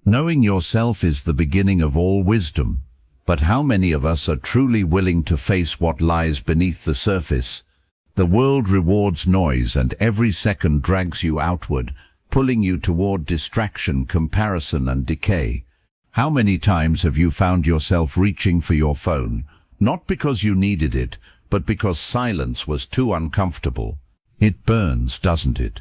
Knowing yourself is the beginning of all wisdom. But how many of us are truly willing to face what lies beneath the surface? The world rewards noise, and every second drags you outward, pulling you toward distraction, comparison, and decay. How many times have you found yourself reaching for your phone, not because you needed it, but because silence was too uncomfortable? It burns, doesn't it?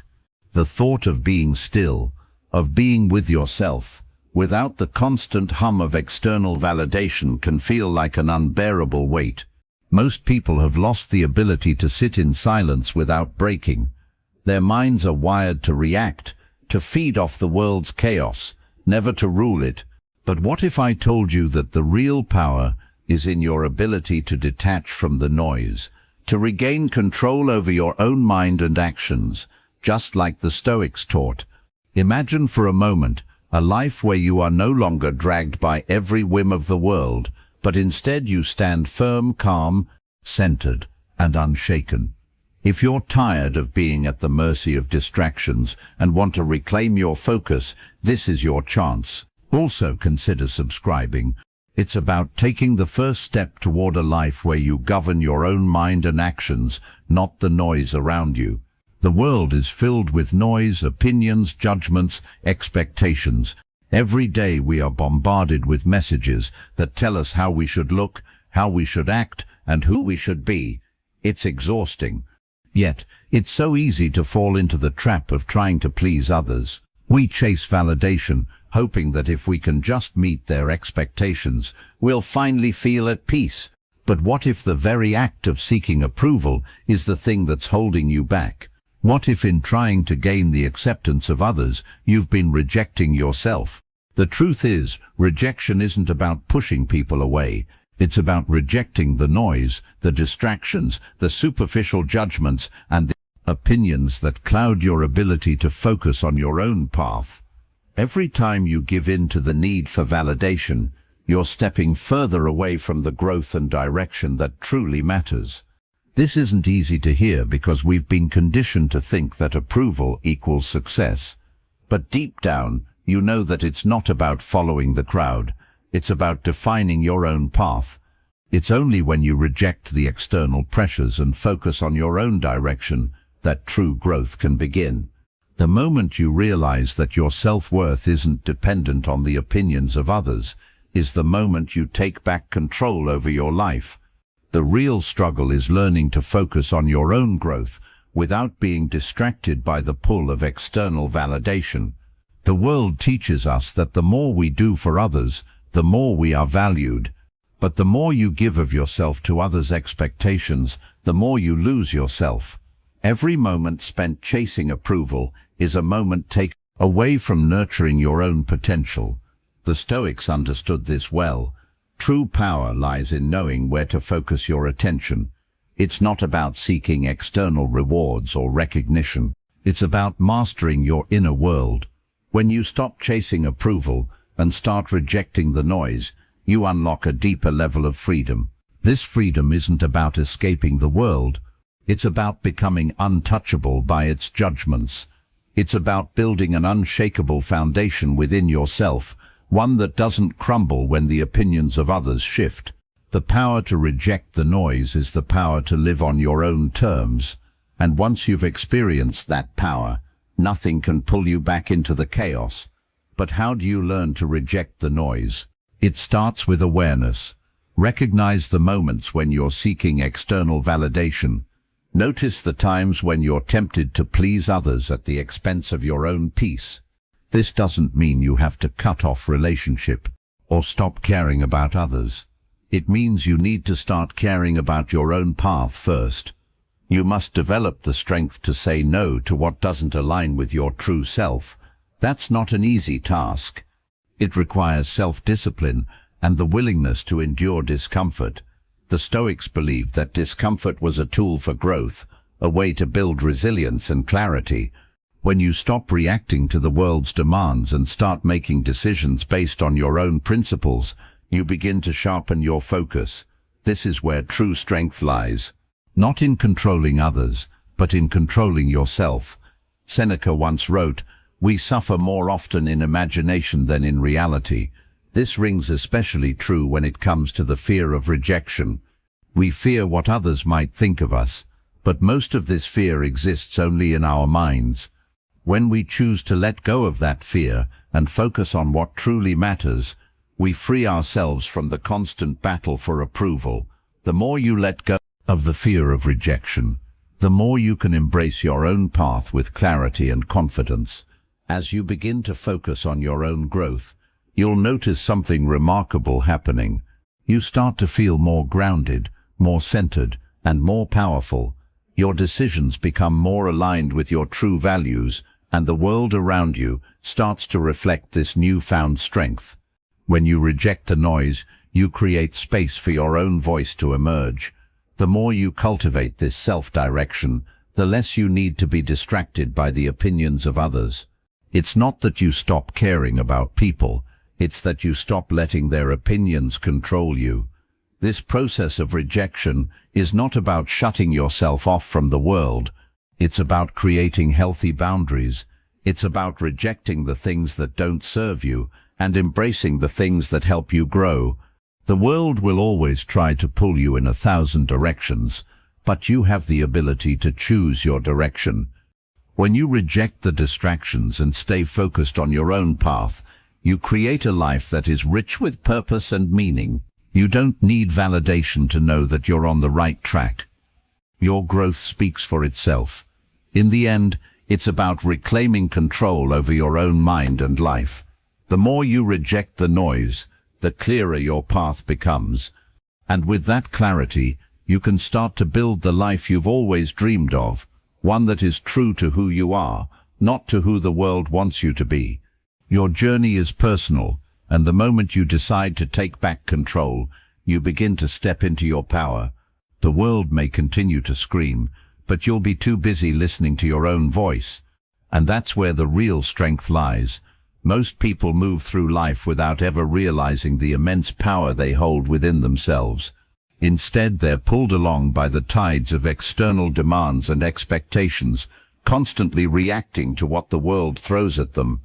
The thought of being still, of being with yourself, without the constant hum of external validation, can feel like an unbearable weight. Most people have lost the ability to sit in silence without breaking. Their minds are wired to react, to feed off the world's chaos, never to rule it. But what if I told you that the real power is in your ability to detach from the noise, to regain control over your own mind and actions, just like the Stoics taught? Imagine for a moment a life where you are no longer dragged by every whim of the world, but instead you stand firm, calm, centered, and unshaken. If you're tired of being at the mercy of distractions and want to reclaim your focus, this is your chance. Also consider subscribing. It's about taking the first step toward a life where you govern your own mind and actions, not the noise around you. The world is filled with noise, opinions, judgments, expectations. Every day we are bombarded with messages that tell us how we should look, how we should act, and who we should be. It's exhausting. Yet, it's so easy to fall into the trap of trying to please others. We chase validation, hoping that if we can just meet their expectations, we'll finally feel at peace. But what if the very act of seeking approval is the thing that's holding you back? What if in trying to gain the acceptance of others, you've been rejecting yourself? The truth is, rejection isn't about pushing people away. It's about rejecting the noise, the distractions, the superficial judgments, and the opinions that cloud your ability to focus on your own path. Every time you give in to the need for validation, you're stepping further away from the growth and direction that truly matters. This isn't easy to hear because we've been conditioned to think that approval equals success. But deep down, you know that it's not about following the crowd. It's about defining your own path. It's only when you reject the external pressures and focus on your own direction that true growth can begin. The moment you realize that your self-worth isn't dependent on the opinions of others is the moment you take back control over your life. The real struggle is learning to focus on your own growth without being distracted by the pull of external validation. The world teaches us that the more we do for others, the more we are valued. But the more you give of yourself to others' expectations, the more you lose yourself. Every moment spent chasing approval is a moment taken away from nurturing your own potential. The Stoics understood this well. True power lies in knowing where to focus your attention. It's not about seeking external rewards or recognition. It's about mastering your inner world. When you stop chasing approval and start rejecting the noise, you unlock a deeper level of freedom. This freedom isn't about escaping the world. It's about becoming untouchable by its judgments. It's about building an unshakable foundation within yourself, one that doesn't crumble when the opinions of others shift. The power to reject the noise is the power to live on your own terms. And once you've experienced that power, nothing can pull you back into the chaos. But how do you learn to reject the noise? It starts with awareness. Recognize the moments when you're seeking external validation. Notice the times when you're tempted to please others at the expense of your own peace. This doesn't mean you have to cut off relationship or stop caring about others. It means you need to start caring about your own path first. You must develop the strength to say no to what doesn't align with your true self. That's not an easy task. It requires self-discipline and the willingness to endure discomfort. The Stoics believed that discomfort was a tool for growth, a way to build resilience and clarity. When you stop reacting to the world's demands and start making decisions based on your own principles, you begin to sharpen your focus. This is where true strength lies. Not in controlling others, but in controlling yourself. Seneca once wrote, We suffer more often in imagination than in reality. This rings especially true when it comes to the fear of rejection. We fear what others might think of us, but most of this fear exists only in our minds. When we choose to let go of that fear and focus on what truly matters, we free ourselves from the constant battle for approval. The more you let go of the fear of rejection, the more you can embrace your own path with clarity and confidence. As you begin to focus on your own growth, you'll notice something remarkable happening. You start to feel more grounded, more centered, and more powerful. Your decisions become more aligned with your true values, and the world around you starts to reflect this newfound strength. When you reject the noise, you create space for your own voice to emerge. The more you cultivate this self-direction, the less you need to be distracted by the opinions of others. It's not that you stop caring about people, it's that you stop letting their opinions control you. This process of rejection is not about shutting yourself off from the world. It's about creating healthy boundaries. It's about rejecting the things that don't serve you and embracing the things that help you grow. The world will always try to pull you in 1,000 directions, but you have the ability to choose your direction. When you reject the distractions and stay focused on your own path, you create a life that is rich with purpose and meaning. You don't need validation to know that you're on the right track. Your growth speaks for itself. In the end, it's about reclaiming control over your own mind and life. The more you reject the noise, the clearer your path becomes. And with that clarity, you can start to build the life you've always dreamed of, one that is true to who you are, not to who the world wants you to be. Your journey is personal, and the moment you decide to take back control, you begin to step into your power. The world may continue to scream, but you'll be too busy listening to your own voice. And that's where the real strength lies. Most people move through life without ever realizing the immense power they hold within themselves. Instead, they're pulled along by the tides of external demands and expectations, constantly reacting to what the world throws at them.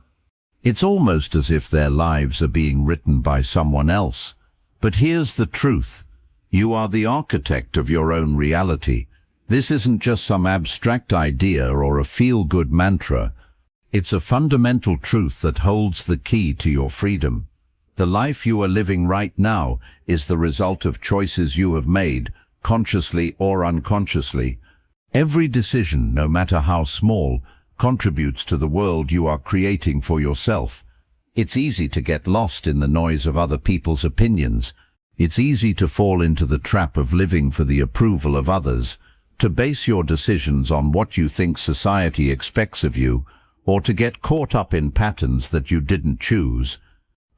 It's almost as if their lives are being written by someone else. But here's the truth. You are the architect of your own reality. This isn't just some abstract idea or a feel-good mantra. It's a fundamental truth that holds the key to your freedom. The life you are living right now is the result of choices you have made, consciously or unconsciously. Every decision, no matter how small, contributes to the world you are creating for yourself. It's easy to get lost in the noise of other people's opinions. It's easy to fall into the trap of living for the approval of others, to base your decisions on what you think society expects of you, or to get caught up in patterns that you didn't choose.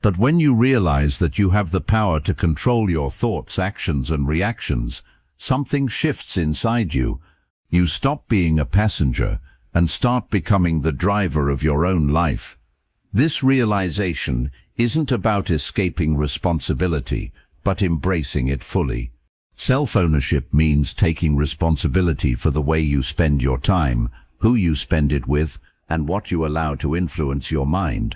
But when you realize that you have the power to control your thoughts, actions, and reactions, something shifts inside you. You stop being a passenger and start becoming the driver of your own life. This realization isn't about escaping responsibility, but embracing it fully. Self-ownership means taking responsibility for the way you spend your time, who you spend it with, and what you allow to influence your mind.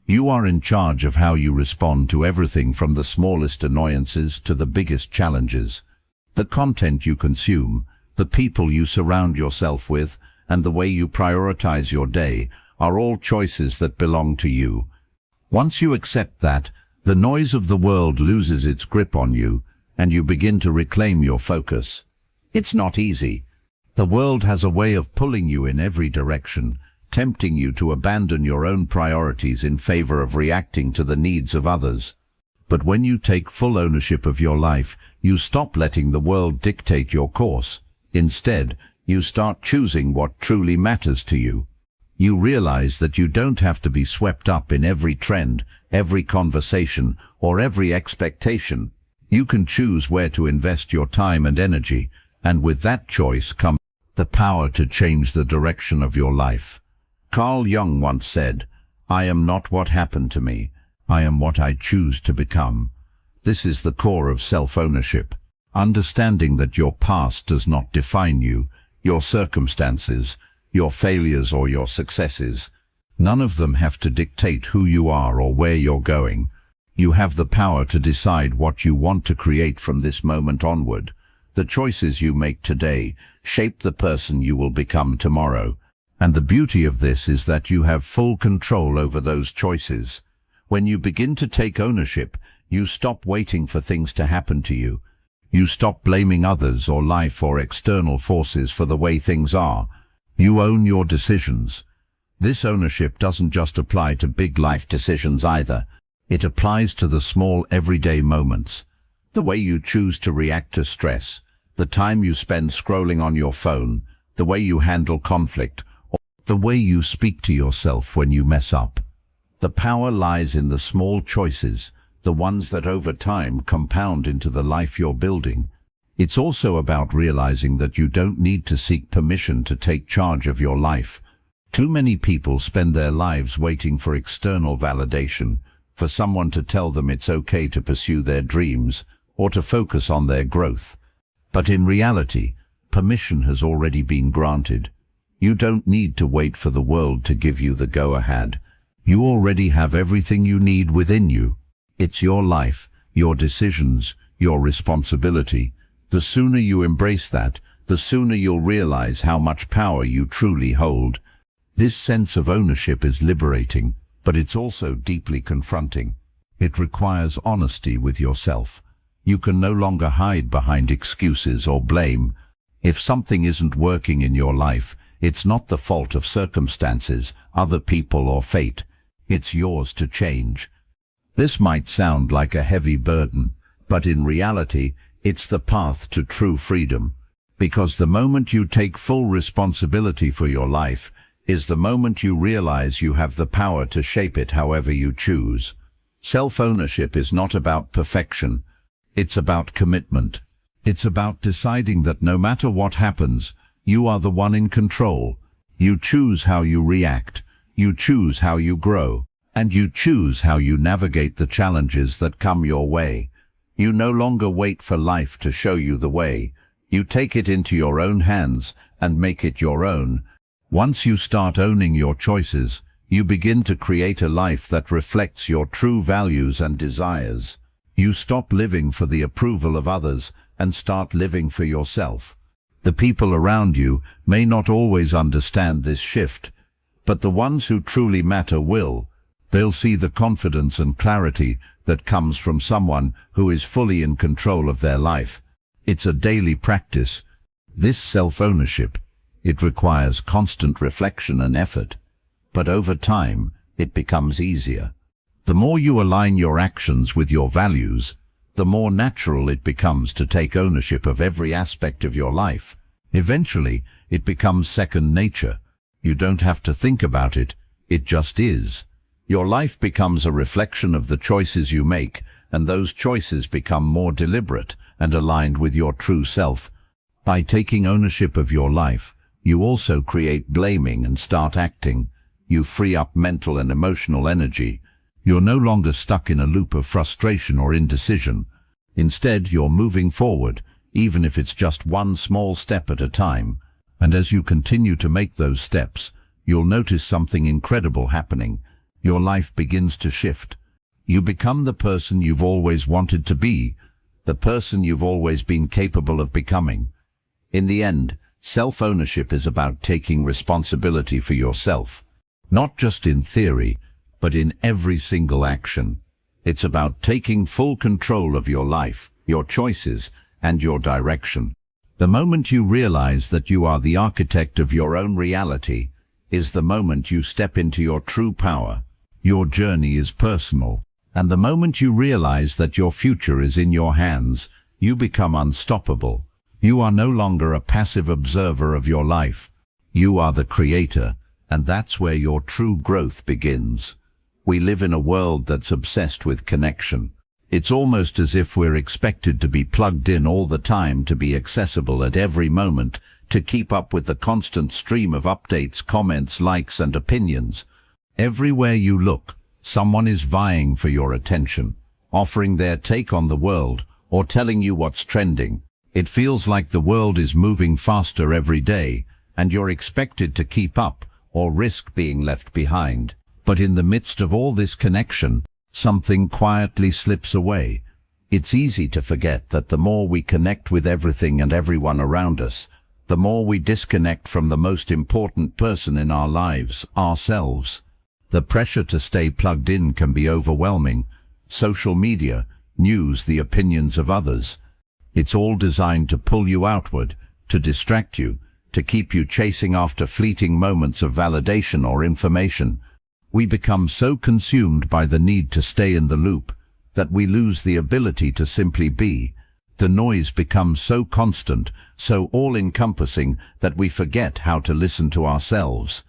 You are in charge of how you respond to everything from the smallest annoyances to the biggest challenges. The content you consume, the people you surround yourself with, and the way you prioritize your day are all choices that belong to you. Once you accept that, the noise of the world loses its grip on you, and you begin to reclaim your focus. It's not easy. The world has a way of pulling you in every direction, tempting you to abandon your own priorities in favor of reacting to the needs of others. But when you take full ownership of your life, you stop letting the world dictate your course. Instead, you start choosing what truly matters to you. You realize that you don't have to be swept up in every trend, every conversation, or every expectation. You can choose where to invest your time and energy, and with that choice comes the power to change the direction of your life. Carl Jung once said, "I am not what happened to me, I am what I choose to become." This is the core of self-ownership, understanding that your past does not define you, your circumstances, your failures or your successes. None of them have to dictate who you are or where you're going. You have the power to decide what you want to create from this moment onward. The choices you make today shape the person you will become tomorrow. And the beauty of this is that you have full control over those choices. When you begin to take ownership, you stop waiting for things to happen to you. You stop blaming others or life or external forces for the way things are. You own your decisions. This ownership doesn't just apply to big life decisions either. It applies to the small everyday moments. The way you choose to react to stress, the time you spend scrolling on your phone, the way you handle conflict, or the way you speak to yourself when you mess up. The power lies in the small choices, the ones that over time compound into the life you're building. It's also about realizing that you don't need to seek permission to take charge of your life. Too many people spend their lives waiting for external validation, for someone to tell them it's okay to pursue their dreams or to focus on their growth. But in reality, permission has already been granted. You don't need to wait for the world to give you the go-ahead. You already have everything you need within you. It's your life, your decisions, your responsibility. The sooner you embrace that, the sooner you'll realize how much power you truly hold. This sense of ownership is liberating, but it's also deeply confronting. It requires honesty with yourself. You can no longer hide behind excuses or blame. If something isn't working in your life, it's not the fault of circumstances, other people or fate. It's yours to change. This might sound like a heavy burden, but in reality, it's the path to true freedom. Because the moment you take full responsibility for your life is the moment you realize you have the power to shape it however you choose. Self-ownership is not about perfection. It's about commitment. It's about deciding that no matter what happens, you are the one in control. You choose how you react. You choose how you grow. And you choose how you navigate the challenges that come your way. You no longer wait for life to show you the way. You take it into your own hands and make it your own. Once you start owning your choices, you begin to create a life that reflects your true values and desires. You stop living for the approval of others and start living for yourself. The people around you may not always understand this shift, but the ones who truly matter will. They'll see the confidence and clarity that comes from someone who is fully in control of their life. It's a daily practice. This self-ownership, it requires constant reflection and effort, but over time, it becomes easier. The more you align your actions with your values, the more natural it becomes to take ownership of every aspect of your life. Eventually, it becomes second nature. You don't have to think about it, it just is. Your life becomes a reflection of the choices you make, and those choices become more deliberate and aligned with your true self. By taking ownership of your life, you also create blaming and start acting. You free up mental and emotional energy. You're no longer stuck in a loop of frustration or indecision. Instead, you're moving forward, even if it's just one small step at a time. And as you continue to make those steps, you'll notice something incredible happening. Your life begins to shift. You become the person you've always wanted to be, the person you've always been capable of becoming. In the end, self-ownership is about taking responsibility for yourself, not just in theory, but in every single action. It's about taking full control of your life, your choices, and your direction. The moment you realize that you are the architect of your own reality is the moment you step into your true power. Your journey is personal, and the moment you realize that your future is in your hands, you become unstoppable. You are no longer a passive observer of your life. You are the creator, and that's where your true growth begins. We live in a world that's obsessed with connection. It's almost as if we're expected to be plugged in all the time, to be accessible at every moment, to keep up with the constant stream of updates, comments, likes, and opinions. Everywhere you look, someone is vying for your attention, offering their take on the world, or telling you what's trending. It feels like the world is moving faster every day, and you're expected to keep up, or risk being left behind. But in the midst of all this connection, something quietly slips away. It's easy to forget that the more we connect with everything and everyone around us, the more we disconnect from the most important person in our lives, ourselves. The pressure to stay plugged in can be overwhelming. Social media, news, the opinions of others. It's all designed to pull you outward, to distract you, to keep you chasing after fleeting moments of validation or information. We become so consumed by the need to stay in the loop that we lose the ability to simply be. The noise becomes so constant, so all-encompassing that we forget how to listen to ourselves.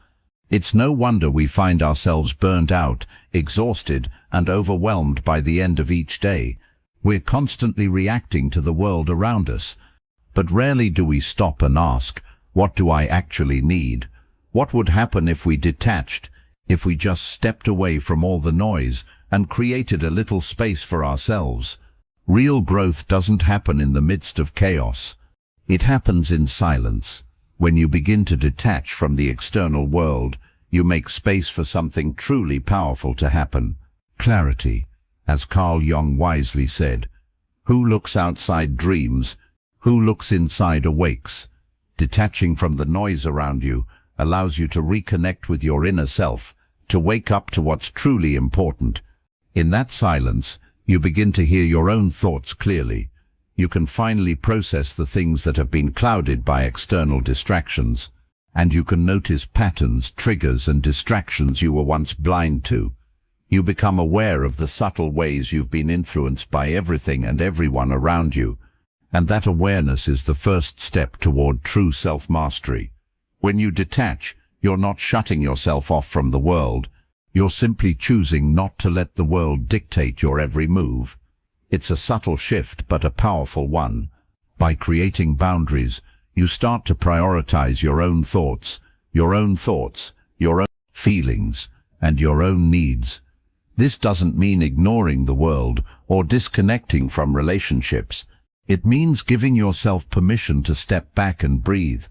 It's no wonder we find ourselves burned out, exhausted, and overwhelmed by the end of each day. We're constantly reacting to the world around us, but rarely do we stop and ask, what do I actually need? What would happen if we detached, if we just stepped away from all the noise and created a little space for ourselves? Real growth doesn't happen in the midst of chaos. It happens in silence. When you begin to detach from the external world, you make space for something truly powerful to happen. Clarity. As Carl Jung wisely said, "Who looks outside dreams, who looks inside awakes." Detaching from the noise around you allows you to reconnect with your inner self, to wake up to what's truly important. In that silence, you begin to hear your own thoughts clearly. You can finally process the things that have been clouded by external distractions, and you can notice patterns, triggers, and distractions you were once blind to. You become aware of the subtle ways you've been influenced by everything and everyone around you, and that awareness is the first step toward true self-mastery. When you detach, you're not shutting yourself off from the world. You're simply choosing not to let the world dictate your every move. It's a subtle shift, but a powerful one. By creating boundaries, you start to prioritize your own thoughts, your own feelings, and your own needs. This doesn't mean ignoring the world or disconnecting from relationships. It means giving yourself permission to step back and breathe,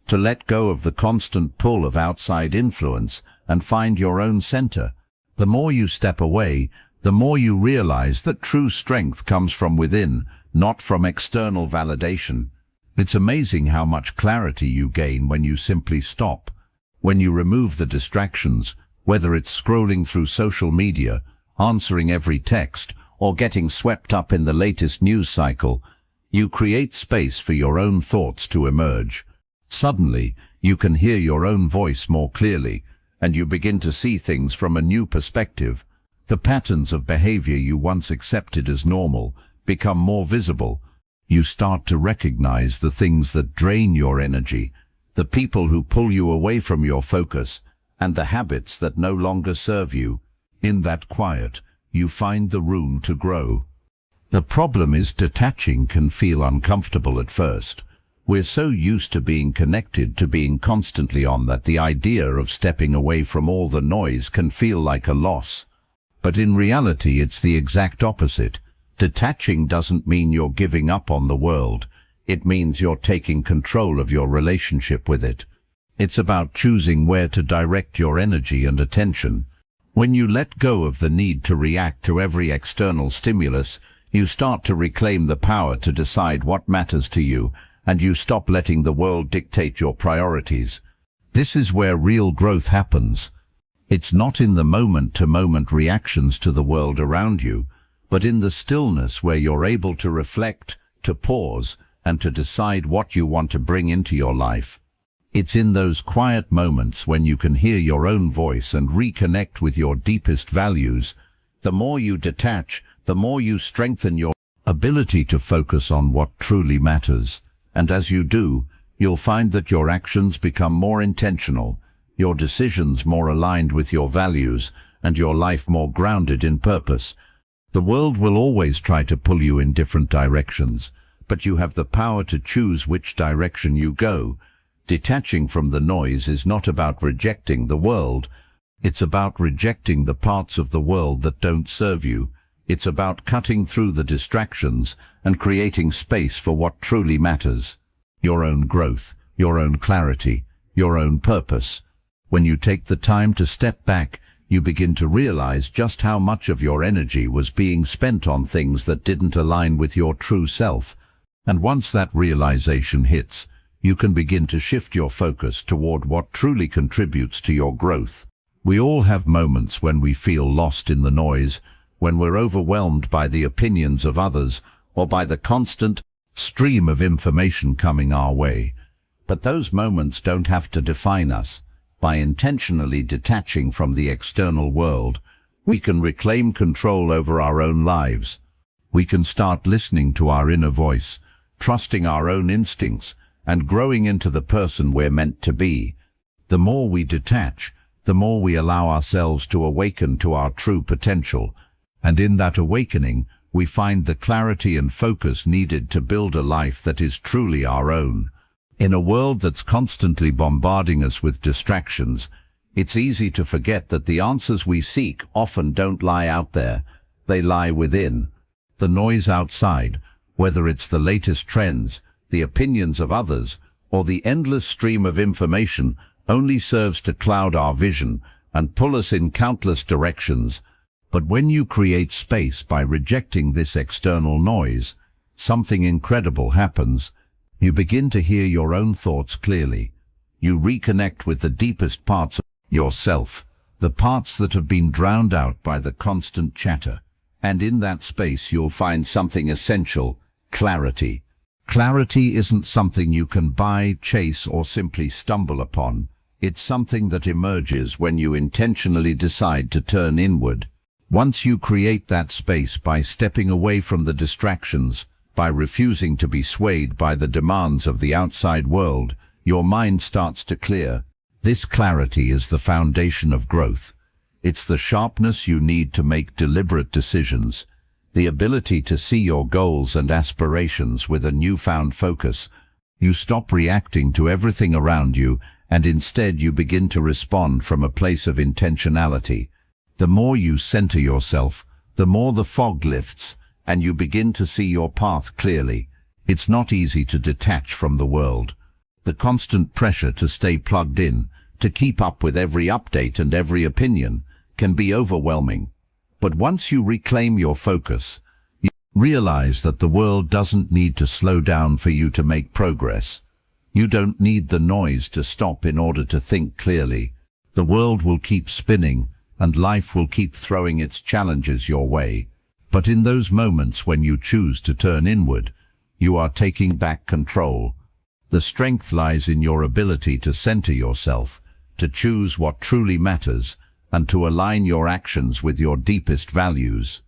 to let go of the constant pull of outside influence and find your own center. The more you step away, the more you realize that true strength comes from within, not from external validation. It's amazing how much clarity you gain when you simply stop. When you remove the distractions, whether it's scrolling through social media, answering every text, or getting swept up in the latest news cycle, you create space for your own thoughts to emerge. Suddenly, you can hear your own voice more clearly, and you begin to see things from a new perspective. The patterns of behavior you once accepted as normal become more visible. You start to recognize the things that drain your energy, the people who pull you away from your focus, and the habits that no longer serve you. In that quiet, you find the room to grow. The problem is detaching can feel uncomfortable at first. We're so used to being connected, to being constantly on, that the idea of stepping away from all the noise can feel like a loss. But in reality, it's the exact opposite. Detaching doesn't mean you're giving up on the world. It means you're taking control of your relationship with it. It's about choosing where to direct your energy and attention. When you let go of the need to react to every external stimulus, you start to reclaim the power to decide what matters to you, and you stop letting the world dictate your priorities. This is where real growth happens. It's not in the moment-to-moment reactions to the world around you, but in the stillness where you're able to reflect, to pause, and to decide what you want to bring into your life. It's in those quiet moments when you can hear your own voice and reconnect with your deepest values. The more you detach, the more you strengthen your ability to focus on what truly matters. And as you do, you'll find that your actions become more intentional, your decisions more aligned with your values, and your life more grounded in purpose. The world will always try to pull you in different directions, but you have the power to choose which direction you go. Detaching from the noise is not about rejecting the world. It's about rejecting the parts of the world that don't serve you. It's about cutting through the distractions and creating space for what truly matters. Your own growth, your own clarity, your own purpose. When you take the time to step back, you begin to realize just how much of your energy was being spent on things that didn't align with your true self. And once that realization hits, you can begin to shift your focus toward what truly contributes to your growth. We all have moments when we feel lost in the noise, when we're overwhelmed by the opinions of others or by the constant stream of information coming our way. But those moments don't have to define us. By intentionally detaching from the external world, we can reclaim control over our own lives. We can start listening to our inner voice, trusting our own instincts, and growing into the person we're meant to be. The more we detach, the more we allow ourselves to awaken to our true potential, and in that awakening, we find the clarity and focus needed to build a life that is truly our own. In a world that's constantly bombarding us with distractions, it's easy to forget that the answers we seek often don't lie out there, they lie within. The noise outside, whether it's the latest trends, the opinions of others, or the endless stream of information, only serves to cloud our vision and pull us in countless directions. But when you create space by rejecting this external noise, something incredible happens. You begin to hear your own thoughts clearly. You reconnect with the deepest parts of yourself, the parts that have been drowned out by the constant chatter. And in that space you'll find something essential: clarity. Clarity isn't something you can buy, chase, or simply stumble upon. It's something that emerges when you intentionally decide to turn inward. Once you create that space by stepping away from the distractions, by refusing to be swayed by the demands of the outside world, your mind starts to clear. This clarity is the foundation of growth. It's the sharpness you need to make deliberate decisions, the ability to see your goals and aspirations with a newfound focus. You stop reacting to everything around you, and instead you begin to respond from a place of intentionality. The more you center yourself, the more the fog lifts, and you begin to see your path clearly. It's not easy to detach from the world. The constant pressure to stay plugged in, to keep up with every update and every opinion, can be overwhelming. But once you reclaim your focus, you realize that the world doesn't need to slow down for you to make progress. You don't need the noise to stop in order to think clearly. The world will keep spinning, and life will keep throwing its challenges your way. But in those moments when you choose to turn inward, you are taking back control. The strength lies in your ability to center yourself, to choose what truly matters, and to align your actions with your deepest values.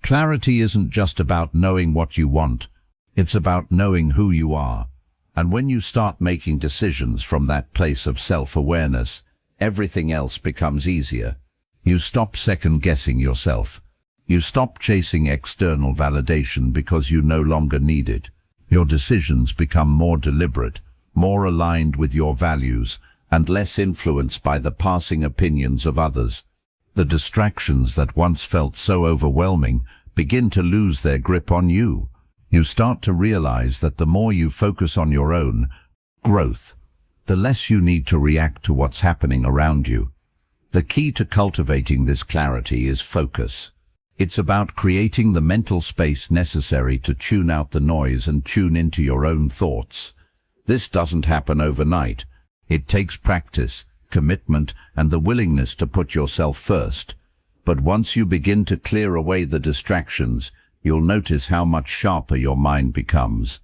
Clarity isn't just about knowing what you want, it's about knowing who you are. And when you start making decisions from that place of self-awareness, everything else becomes easier. You stop second-guessing yourself. You stop chasing external validation because you no longer need it. Your decisions become more deliberate, more aligned with your values, and less influenced by the passing opinions of others. The distractions that once felt so overwhelming begin to lose their grip on you. You start to realize that the more you focus on your own growth, the less you need to react to what's happening around you. The key to cultivating this clarity is focus. It's about creating the mental space necessary to tune out the noise and tune into your own thoughts. This doesn't happen overnight. It takes practice, commitment, and the willingness to put yourself first. But once you begin to clear away the distractions, you'll notice how much sharper your mind becomes.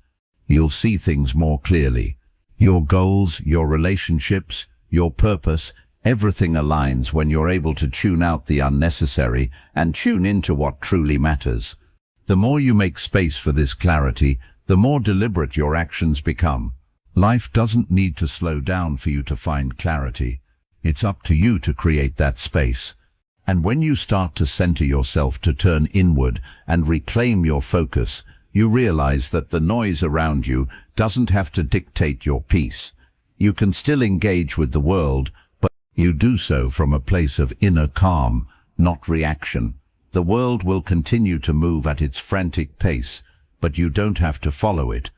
You'll see things more clearly. Your goals, your relationships, your purpose, everything aligns when you're able to tune out the unnecessary and tune into what truly matters. The more you make space for this clarity, the more deliberate your actions become. Life doesn't need to slow down for you to find clarity. It's up to you to create that space. And when you start to center yourself, to turn inward and reclaim your focus, you realize that the noise around you doesn't have to dictate your peace. You can still engage with the world, but you do so from a place of inner calm, not reaction. The world will continue to move at its frantic pace, but you don't have to follow it.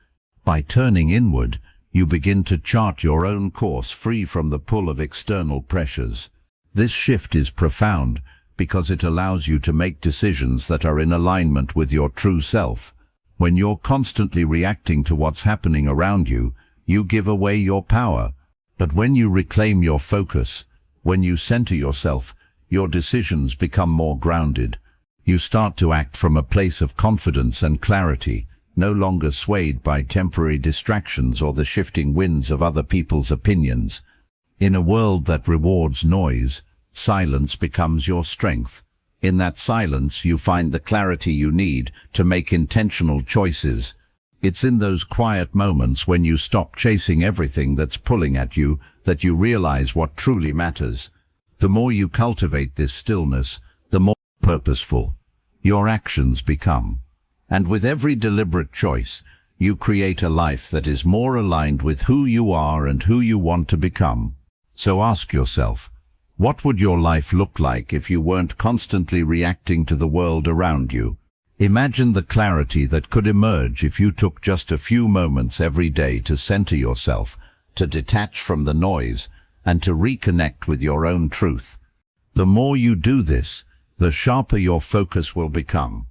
By turning inward, You begin to chart your own course free from the pull of external pressures. This shift is profound because it allows you to make decisions that are in alignment with your true self. When you're constantly reacting to what's happening around you, you give away your power. But when you reclaim your focus, when you center yourself, your decisions become more grounded. You start to act from a place of confidence and clarity, no longer swayed by temporary distractions or the shifting winds of other people's opinions. In a world that rewards noise, silence becomes your strength. In that silence, you find the clarity you need to make intentional choices. It's in those quiet moments when you stop chasing everything that's pulling at you that you realize what truly matters. The more you cultivate this stillness, the more purposeful your actions become. And with every deliberate choice, you create a life that is more aligned with who you are and who you want to become. So ask yourself, what would your life look like if you weren't constantly reacting to the world around you? Imagine the clarity that could emerge if you took just a few moments every day to center yourself, to detach from the noise, and to reconnect with your own truth. The more you do this, the sharper your focus will become.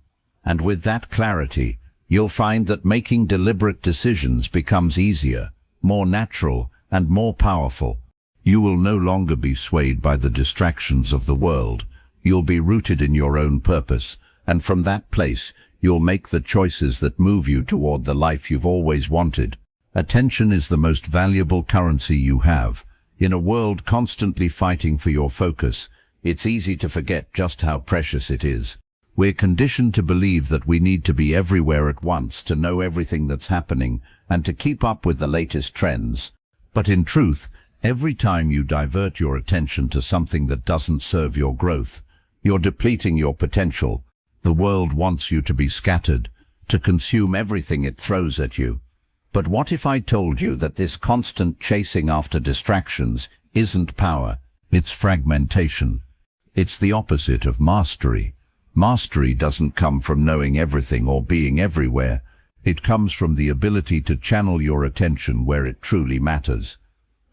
And with that clarity, you'll find that making deliberate decisions becomes easier, more natural, and more powerful. You will no longer be swayed by the distractions of the world. You'll be rooted in your own purpose, and from that place, you'll make the choices that move you toward the life you've always wanted. Attention is the most valuable currency you have. In a world constantly fighting for your focus, it's easy to forget just how precious it is. We're conditioned to believe that we need to be everywhere at once to know everything that's happening and to keep up with the latest trends. But in truth, every time you divert your attention to something that doesn't serve your growth, you're depleting your potential. The world wants you to be scattered, to consume everything it throws at you. But what if I told you that this constant chasing after distractions isn't power, it's fragmentation? It's the opposite of mastery. Mastery doesn't come from knowing everything or being everywhere. It comes from the ability to channel your attention where it truly matters.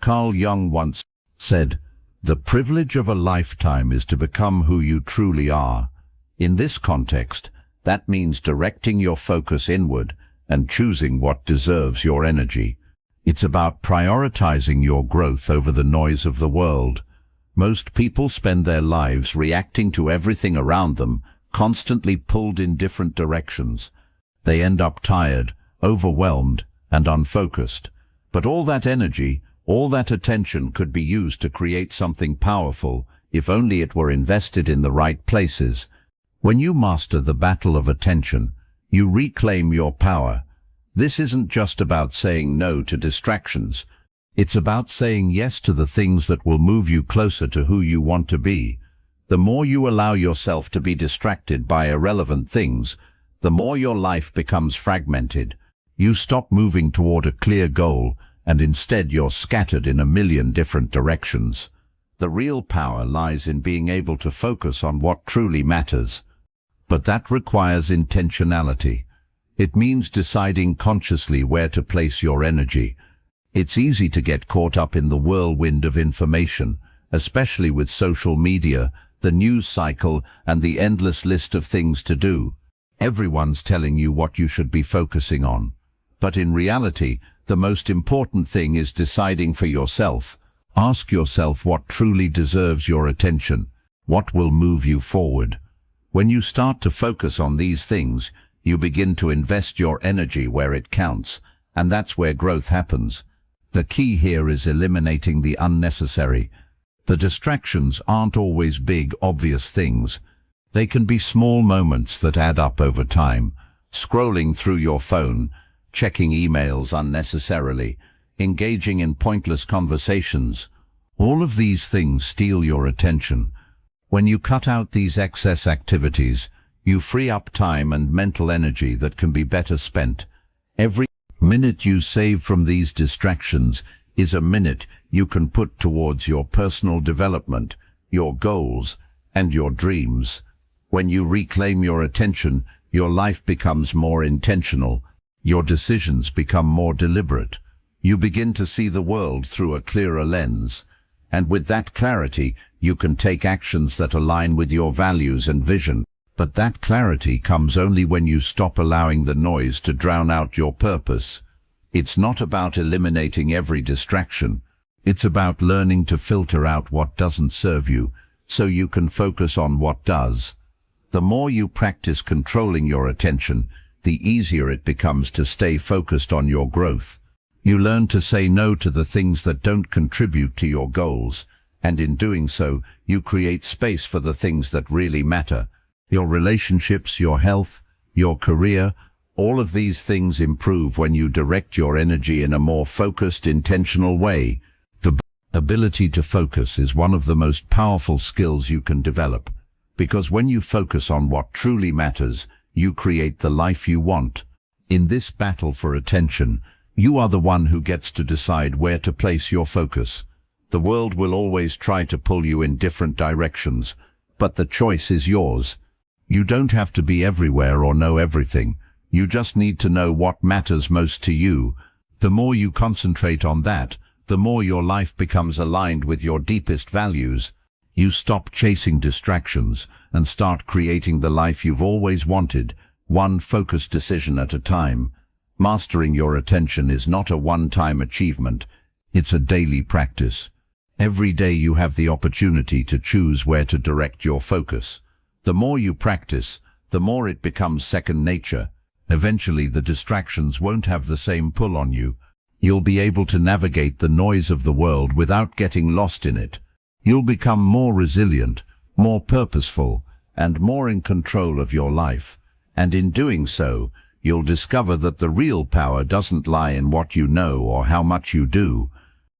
Carl Jung once said, "The privilege of a lifetime is to become who you truly are." In this context, that means directing your focus inward and choosing what deserves your energy. It's about prioritizing your growth over the noise of the world. Most people spend their lives reacting to everything around them, constantly pulled in different directions. They end up tired, overwhelmed, and unfocused. But all that energy, all that attention could be used to create something powerful, if only it were invested in the right places. When you master the battle of attention, you reclaim your power. This isn't just about saying no to distractions. It's about saying yes to the things that will move you closer to who you want to be. The more you allow yourself to be distracted by irrelevant things, the more your life becomes fragmented. You stop moving toward a clear goal, and instead you're scattered in a million different directions. The real power lies in being able to focus on what truly matters. But that requires intentionality. It means deciding consciously where to place your energy. It's easy to get caught up in the whirlwind of information, especially with social media, the news cycle, and the endless list of things to do. Everyone's telling you what you should be focusing on. But in reality, the most important thing is deciding for yourself. Ask yourself what truly deserves your attention, what will move you forward. When you start to focus on these things, you begin to invest your energy where it counts, and that's where growth happens. The key here is eliminating the unnecessary. The distractions aren't always big, obvious things. They can be small moments that add up over time. Scrolling through your phone, checking emails unnecessarily, engaging in pointless conversations. All of these things steal your attention. When you cut out these excess activities, you free up time and mental energy that can be better spent. Every minute you save from these distractions is a minute you can put towards your personal development, your goals, and your dreams. When you reclaim your attention, your life becomes more intentional. Your decisions become more deliberate. You begin to see the world through a clearer lens. And with that clarity, you can take actions that align with your values and vision. But that clarity comes only when you stop allowing the noise to drown out your purpose. It's not about eliminating every distraction. It's about learning to filter out what doesn't serve you, so you can focus on what does. The more you practice controlling your attention, the easier it becomes to stay focused on your growth. You learn to say no to the things that don't contribute to your goals, and in doing so, you create space for the things that really matter. Your relationships, your health, your career, all of these things improve when you direct your energy in a more focused, intentional way. The ability to focus is one of the most powerful skills you can develop, because when you focus on what truly matters, you create the life you want. In this battle for attention, you are the one who gets to decide where to place your focus. The world will always try to pull you in different directions, but the choice is yours. You don't have to be everywhere or know everything. You just need to know what matters most to you. The more you concentrate on that, the more your life becomes aligned with your deepest values. You stop chasing distractions and start creating the life you've always wanted, one focused decision at a time. Mastering your attention is not a one-time achievement. It's a daily practice. Every day you have the opportunity to choose where to direct your focus. The more you practice, the more it becomes second nature. Eventually the distractions won't have the same pull on you. You'll be able to navigate the noise of the world without getting lost in it. You'll become more resilient, more purposeful, and more in control of your life. And in doing so, you'll discover that the real power doesn't lie in what you know or how much you do.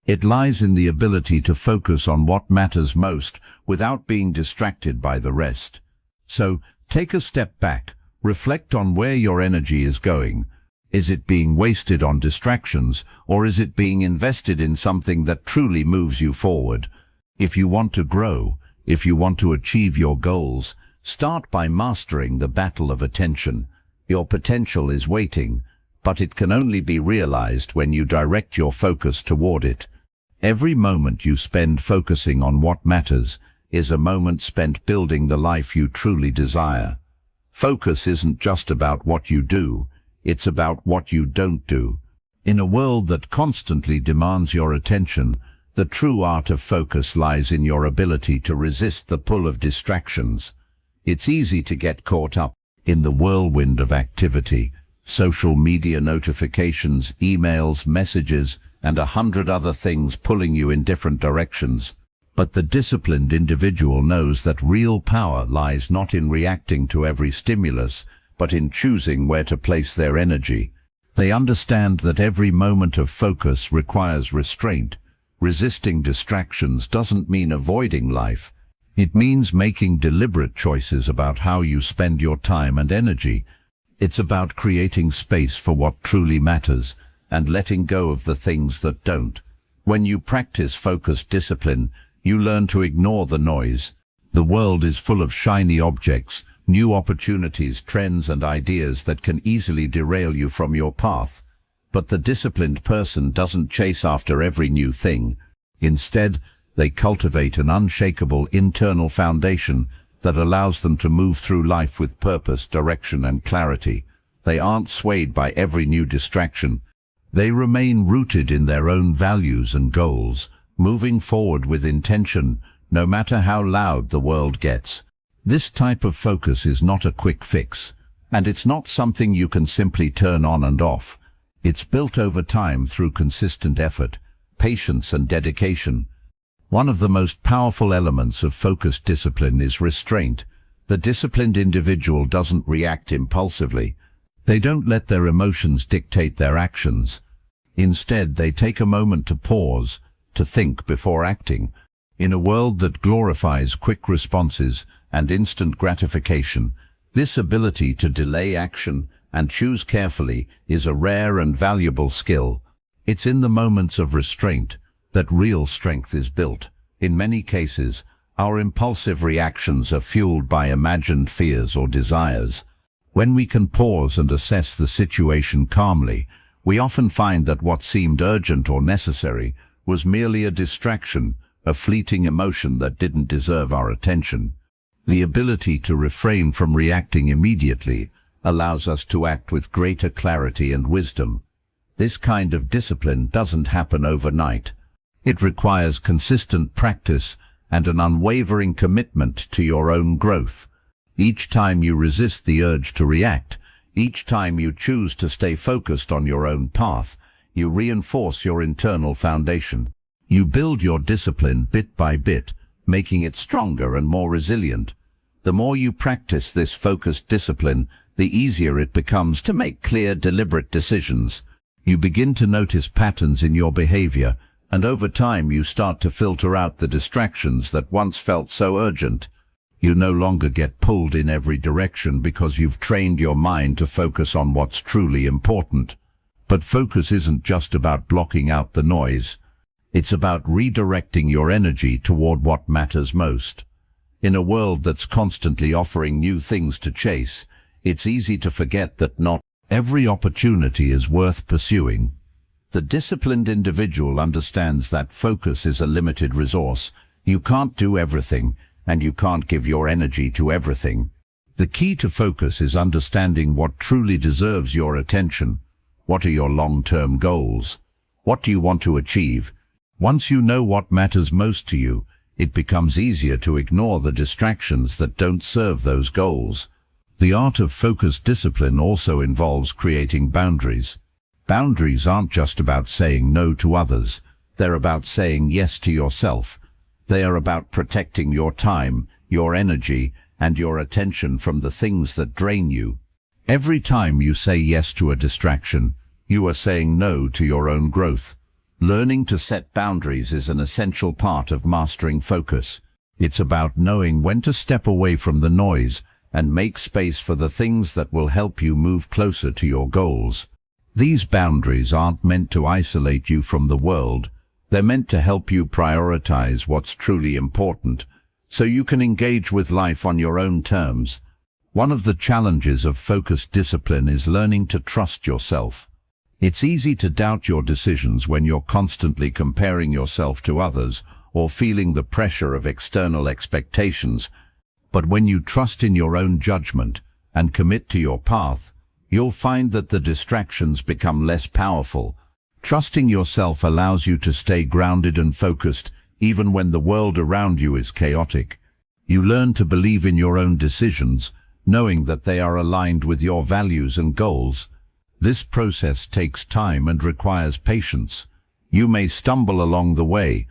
It lies in the ability to focus on what matters most without being distracted by the rest. So, take a step back, reflect on where your energy is going. Is it being wasted on distractions, or is it being invested in something that truly moves you forward? If you want to grow, if you want to achieve your goals, start by mastering the battle of attention. Your potential is waiting, but it can only be realized when you direct your focus toward it. Every moment you spend focusing on what matters is a moment spent building the life you truly desire. Focus isn't just about what you do, it's about what you don't do. In a world that constantly demands your attention, the true art of focus lies in your ability to resist the pull of distractions. It's easy to get caught up in the whirlwind of activity, social media notifications, emails, messages, and 100 other things pulling you in different directions. But the disciplined individual knows that real power lies not in reacting to every stimulus, but in choosing where to place their energy. They understand that every moment of focus requires restraint. Resisting distractions doesn't mean avoiding life. It means making deliberate choices about how you spend your time and energy. It's about creating space for what truly matters and letting go of the things that don't. When you practice focused discipline, you learn to ignore the noise. The world is full of shiny objects, new opportunities, trends, and ideas that can easily derail you from your path. But the disciplined person doesn't chase after every new thing. Instead, they cultivate an unshakable internal foundation that allows them to move through life with purpose, direction, and clarity. They aren't swayed by every new distraction. They remain rooted in their own values and goals, moving forward with intention, no matter how loud the world gets. This type of focus is not a quick fix, and it's not something you can simply turn on and off. It's built over time through consistent effort, patience, and dedication. One of the most powerful elements of focused discipline is restraint. The disciplined individual doesn't react impulsively. They don't let their emotions dictate their actions. Instead, they take a moment to pause, to think before acting. In a world that glorifies quick responses and instant gratification, this ability to delay action and choose carefully is a rare and valuable skill. It's in the moments of restraint that real strength is built. In many cases, our impulsive reactions are fueled by imagined fears or desires. When we can pause and assess the situation calmly, we often find that what seemed urgent or necessary was merely a distraction, a fleeting emotion that didn't deserve our attention. The ability to refrain from reacting immediately allows us to act with greater clarity and wisdom. This kind of discipline doesn't happen overnight. It requires consistent practice and an unwavering commitment to your own growth. Each time you resist the urge to react, each time you choose to stay focused on your own path, you reinforce your internal foundation. You build your discipline bit by bit, making it stronger and more resilient. The more you practice this focused discipline, the easier it becomes to make clear, deliberate decisions. You begin to notice patterns in your behavior, and over time you start to filter out the distractions that once felt so urgent. You no longer get pulled in every direction because you've trained your mind to focus on what's truly important. But focus isn't just about blocking out the noise. It's about redirecting your energy toward what matters most. In a world that's constantly offering new things to chase, it's easy to forget that not every opportunity is worth pursuing. The disciplined individual understands that focus is a limited resource. You can't do everything, and you can't give your energy to everything. The key to focus is understanding what truly deserves your attention. What are your long-term goals? What do you want to achieve? Once you know what matters most to you, it becomes easier to ignore the distractions that don't serve those goals. The art of focused discipline also involves creating boundaries. Boundaries aren't just about saying no to others. They're about saying yes to yourself. They are about protecting your time, your energy, and your attention from the things that drain you. Every time you say yes to a distraction, you are saying no to your own growth. Learning to set boundaries is an essential part of mastering focus. It's about knowing when to step away from the noise and make space for the things that will help you move closer to your goals. These boundaries aren't meant to isolate you from the world. They're meant to help you prioritize what's truly important, so you can engage with life on your own terms. One of the challenges of focused discipline is learning to trust yourself. It's easy to doubt your decisions when you're constantly comparing yourself to others or feeling the pressure of external expectations. But when you trust in your own judgment and commit to your path, you'll find that the distractions become less powerful. Trusting yourself allows you to stay grounded and focused even when the world around you is chaotic. You learn to believe in your own decisions, knowing that they are aligned with your values and goals. This process takes time and requires patience. You may stumble along the way.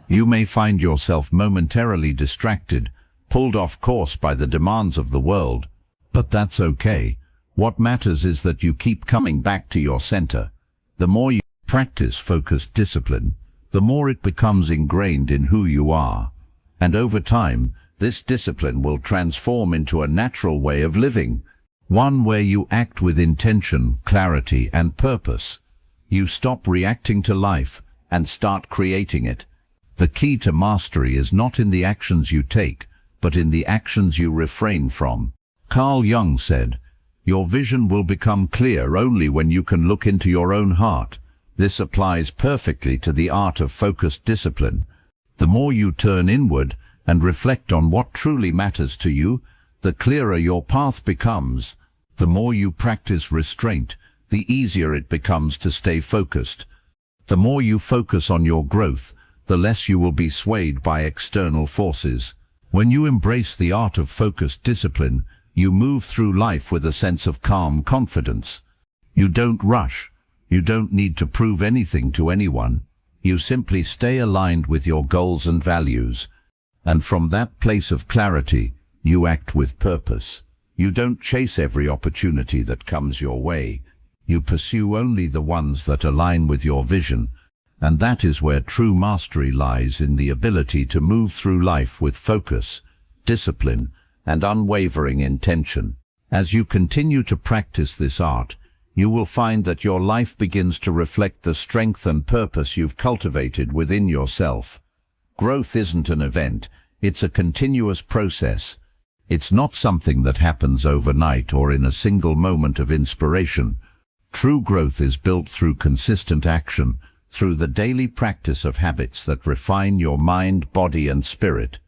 You may find yourself momentarily distracted, pulled off course by the demands of the world. But that's okay. What matters is that you keep coming back to your center. The more you practice focused discipline, the more it becomes ingrained in who you are. And over time, this discipline will transform into a natural way of living. One where you act with intention, clarity, and purpose. You stop reacting to life and start creating it. The key to mastery is not in the actions you take, but in the actions you refrain from. Carl Jung said, "Your vision will become clear only when you can look into your own heart." This applies perfectly to the art of focused discipline. The more you turn inward and reflect on what truly matters to you, the clearer your path becomes. The more you practice restraint, the easier it becomes to stay focused. The more you focus on your growth, the less you will be swayed by external forces. When you embrace the art of focused discipline, you move through life with a sense of calm confidence. You don't rush. You don't need to prove anything to anyone. You simply stay aligned with your goals and values. And from that place of clarity, you act with purpose. You don't chase every opportunity that comes your way. You pursue only the ones that align with your vision. And that is where true mastery lies, in the ability to move through life with focus, discipline, and unwavering intention. As you continue to practice this art, you will find that your life begins to reflect the strength and purpose you've cultivated within yourself. Growth isn't an event, it's a continuous process. It's not something that happens overnight or in a single moment of inspiration. True growth is built through consistent action, through the daily practice of habits that refine your mind, body, and spirit.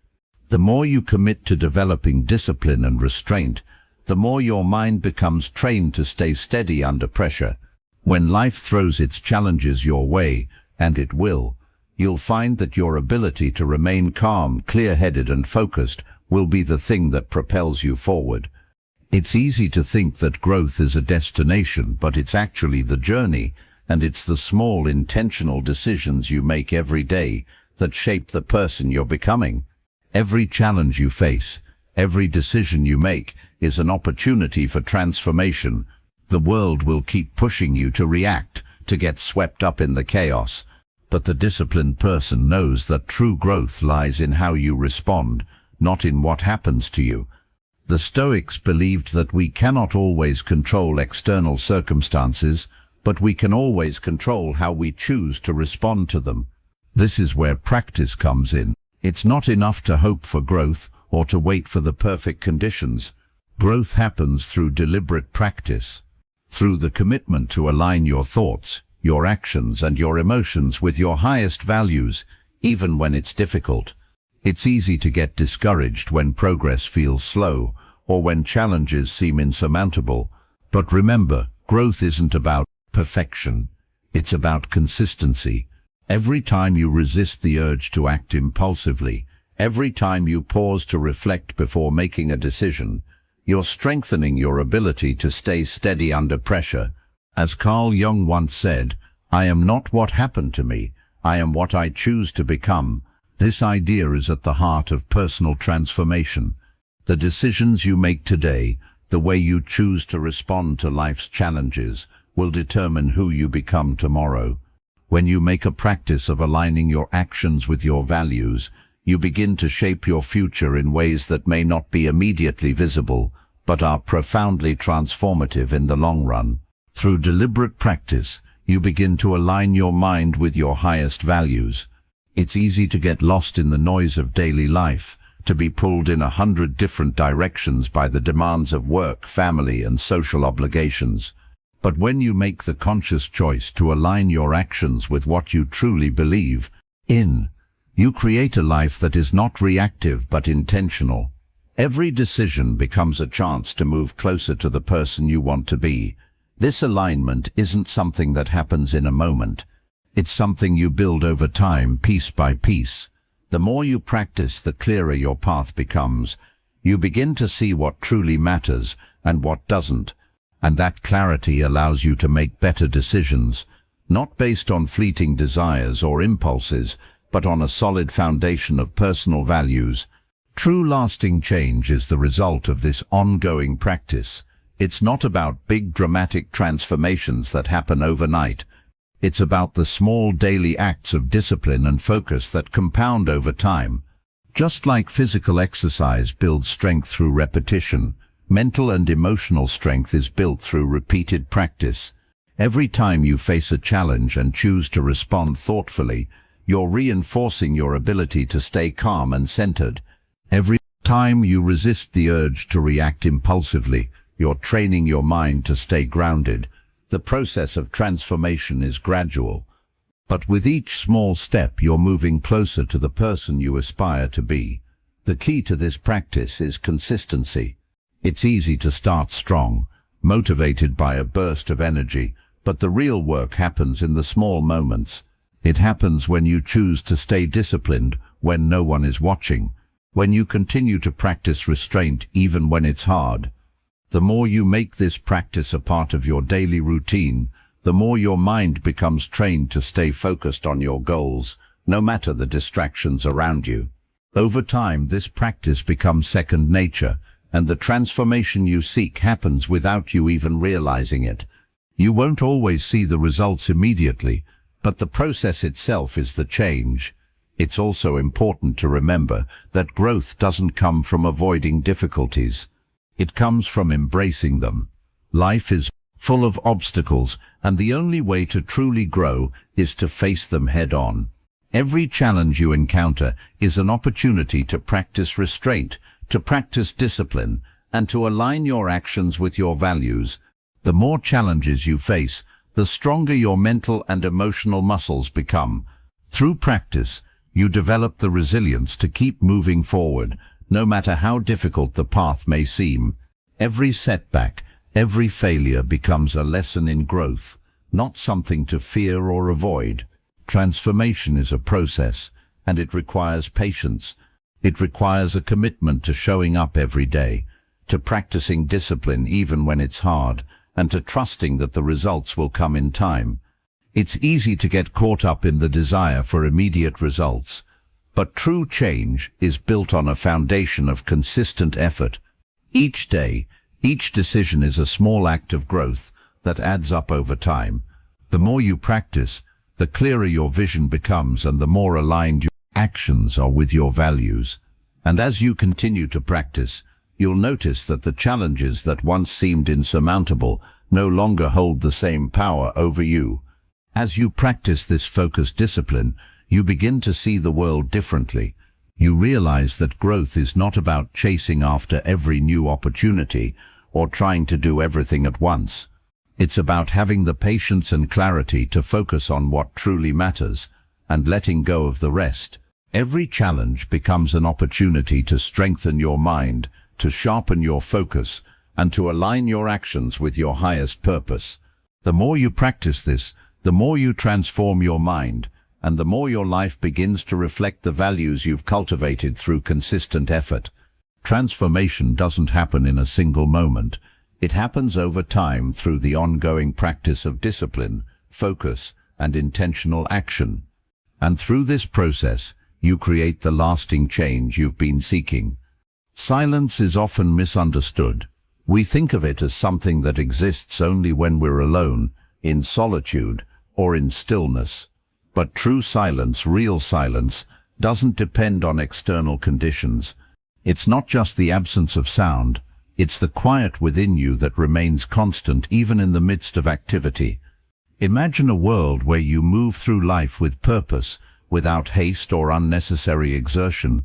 The more you commit to developing discipline and restraint, the more your mind becomes trained to stay steady under pressure. When life throws its challenges your way, and it will, you'll find that your ability to remain calm, clear-headed, and focused will be the thing that propels you forward. It's easy to think that growth is a destination, but it's actually the journey, and it's the small, intentional decisions you make every day that shape the person you're becoming. Every challenge you face, every decision you make, is an opportunity for transformation. The world will keep pushing you to react, to get swept up in the chaos. But the disciplined person knows that true growth lies in how you respond, not in what happens to you. The Stoics believed that we cannot always control external circumstances, but we can always control how we choose to respond to them. This is where practice comes in. It's not enough to hope for growth or to wait for the perfect conditions. Growth happens through deliberate practice, through the commitment to align your thoughts, your actions, and your emotions with your highest values, even when it's difficult. It's easy to get discouraged when progress feels slow or when challenges seem insurmountable. But remember, growth isn't about perfection. It's about consistency. Every time you resist the urge to act impulsively, every time you pause to reflect before making a decision, you're strengthening your ability to stay steady under pressure. As Carl Jung once said, "I am not what happened to me, I am what I choose to become." This idea is at the heart of personal transformation. The decisions you make today, the way you choose to respond to life's challenges, will determine who you become tomorrow. When you make a practice of aligning your actions with your values, you begin to shape your future in ways that may not be immediately visible, but are profoundly transformative in the long run. Through deliberate practice, you begin to align your mind with your highest values. It's easy to get lost in the noise of daily life, to be pulled in 100 different directions by the demands of work, family, and social obligations. But when you make the conscious choice to align your actions with what you truly believe in, you create a life that is not reactive but intentional. Every decision becomes a chance to move closer to the person you want to be. This alignment isn't something that happens in a moment. It's something you build over time, piece by piece. The more you practice, the clearer your path becomes. You begin to see what truly matters and what doesn't, and that clarity allows you to make better decisions, not based on fleeting desires or impulses, but on a solid foundation of personal values. True lasting change is the result of this ongoing practice. It's not about big dramatic transformations that happen overnight. It's about the small daily acts of discipline and focus that compound over time. Just like physical exercise builds strength through repetition, mental and emotional strength is built through repeated practice. Every time you face a challenge and choose to respond thoughtfully, you're reinforcing your ability to stay calm and centered. Every time you resist the urge to react impulsively, you're training your mind to stay grounded. The process of transformation is gradual, but with each small step you're moving closer to the person you aspire to be. The key to this practice is consistency. It's easy to start strong, motivated by a burst of energy, but the real work happens in the small moments. It happens when you choose to stay disciplined when no one is watching, when you continue to practice restraint even when it's hard. The more you make this practice a part of your daily routine, the more your mind becomes trained to stay focused on your goals, no matter the distractions around you. Over time, this practice becomes second nature, and the transformation you seek happens without you even realizing it. You won't always see the results immediately, but the process itself is the change. It's also important to remember that growth doesn't come from avoiding difficulties. It comes from embracing them. Life is full of obstacles, and the only way to truly grow is to face them head-on. Every challenge you encounter is an opportunity to practice restraint, to practice discipline, and to align your actions with your values. The more challenges you face, the stronger your mental and emotional muscles become. Through practice, you develop the resilience to keep moving forward, no matter how difficult the path may seem. Every setback, every failure becomes a lesson in growth, not something to fear or avoid. Transformation is a process, and it requires patience. It requires a commitment to showing up every day, to practicing discipline even when it's hard, and to trusting that the results will come in time. It's easy to get caught up in the desire for immediate results, but true change is built on a foundation of consistent effort. Each day, each decision is a small act of growth that adds up over time. The more you practice, the clearer your vision becomes and the more aligned your actions are with your values. And as you continue to practice, you'll notice that the challenges that once seemed insurmountable no longer hold the same power over you. As you practice this focused discipline, you begin to see the world differently. You realize that growth is not about chasing after every new opportunity or trying to do everything at once. It's about having the patience and clarity to focus on what truly matters and letting go of the rest. Every challenge becomes an opportunity to strengthen your mind, to sharpen your focus, and to align your actions with your highest purpose. The more you practice this, the more you transform your mind, and the more your life begins to reflect the values you've cultivated through consistent effort. Transformation doesn't happen in a single moment. It happens over time through the ongoing practice of discipline, focus, and intentional action. And through this process, you create the lasting change you've been seeking. Silence is often misunderstood. We think of it as something that exists only when we're alone, in solitude, or in stillness. But true silence, real silence, doesn't depend on external conditions. It's not just the absence of sound, it's the quiet within you that remains constant even in the midst of activity. Imagine a world where you move through life with purpose, without haste or unnecessary exertion.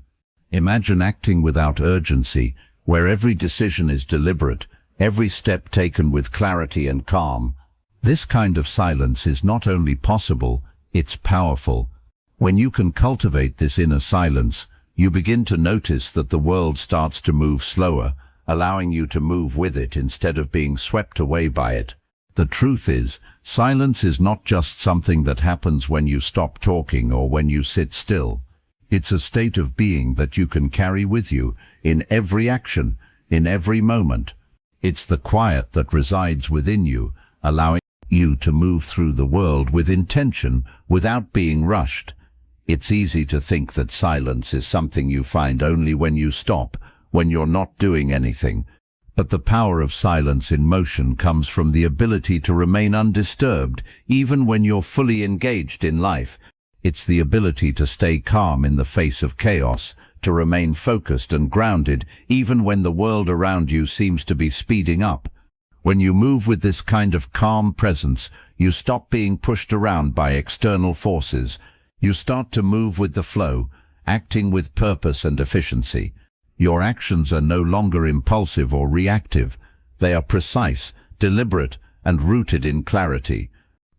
Imagine acting without urgency, where every decision is deliberate, every step taken with clarity and calm. This kind of silence is not only possible, it's powerful. When you can cultivate this inner silence, you begin to notice that the world starts to move slower, allowing you to move with it instead of being swept away by it. The truth is, silence is not just something that happens when you stop talking or when you sit still. It's a state of being that you can carry with you in every action, in every moment. It's the quiet that resides within you, allowing you to move through the world with intention without being rushed. It's easy to think that silence is something you find only when you stop, when you're not doing anything. But the power of silence in motion comes from the ability to remain undisturbed, even when you're fully engaged in life. It's the ability to stay calm in the face of chaos, to remain focused and grounded, even when the world around you seems to be speeding up. When you move with this kind of calm presence, you stop being pushed around by external forces. You start to move with the flow, acting with purpose and efficiency. Your actions are no longer impulsive or reactive. They are precise, deliberate, and rooted in clarity.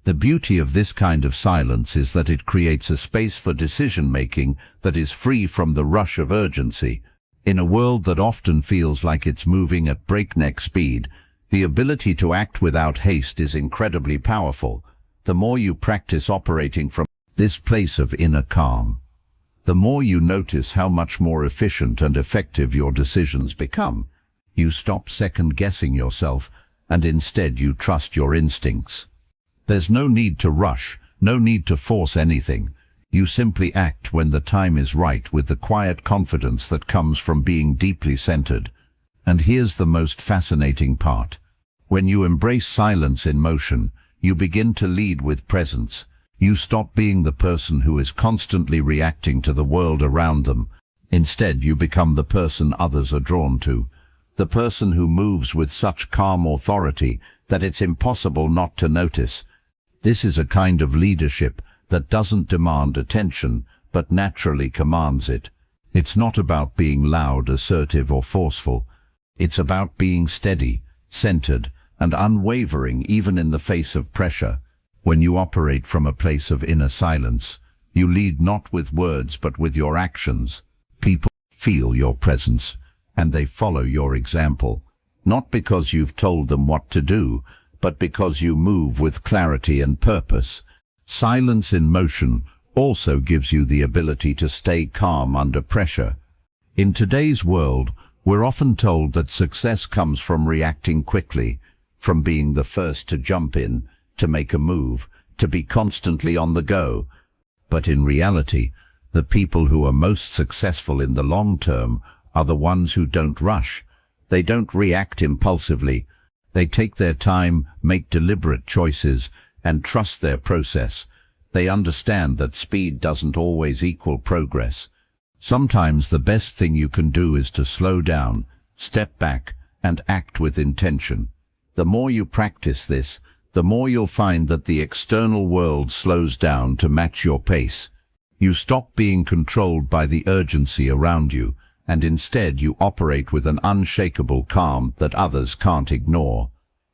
The beauty of this kind of silence is that it creates a space for decision-making that is free from the rush of urgency. In a world that often feels like it's moving at breakneck speed, the ability to act without haste is incredibly powerful. The more you practice operating from this place of inner calm, the more you notice how much more efficient and effective your decisions become. You stop second-guessing yourself, and instead you trust your instincts. There's no need to rush, no need to force anything. You simply act when the time is right with the quiet confidence that comes from being deeply centered. And here's the most fascinating part. When you embrace silence in motion, you begin to lead with presence. You stop being the person who is constantly reacting to the world around them. Instead, you become the person others are drawn to. The person who moves with such calm authority that it's impossible not to notice. This is a kind of leadership that doesn't demand attention, but naturally commands it. It's not about being loud, assertive, or forceful. It's about being steady, centered, and unwavering even in the face of pressure. When you operate from a place of inner silence, you lead not with words but with your actions. People feel your presence, and they follow your example, not because you've told them what to do, but because you move with clarity and purpose. Silence in motion also gives you the ability to stay calm under pressure. In today's world, we're often told that success comes from reacting quickly, from being the first to jump in, to make a move, to be constantly on the go. But in reality, the people who are most successful in the long term are the ones who don't rush. They don't react impulsively. They take their time, make deliberate choices, and trust their process. They understand that speed doesn't always equal progress. Sometimes the best thing you can do is to slow down, step back, and act with intention. The more you practice this, the more you'll find that the external world slows down to match your pace. You stop being controlled by the urgency around you, and instead you operate with an unshakable calm that others can't ignore.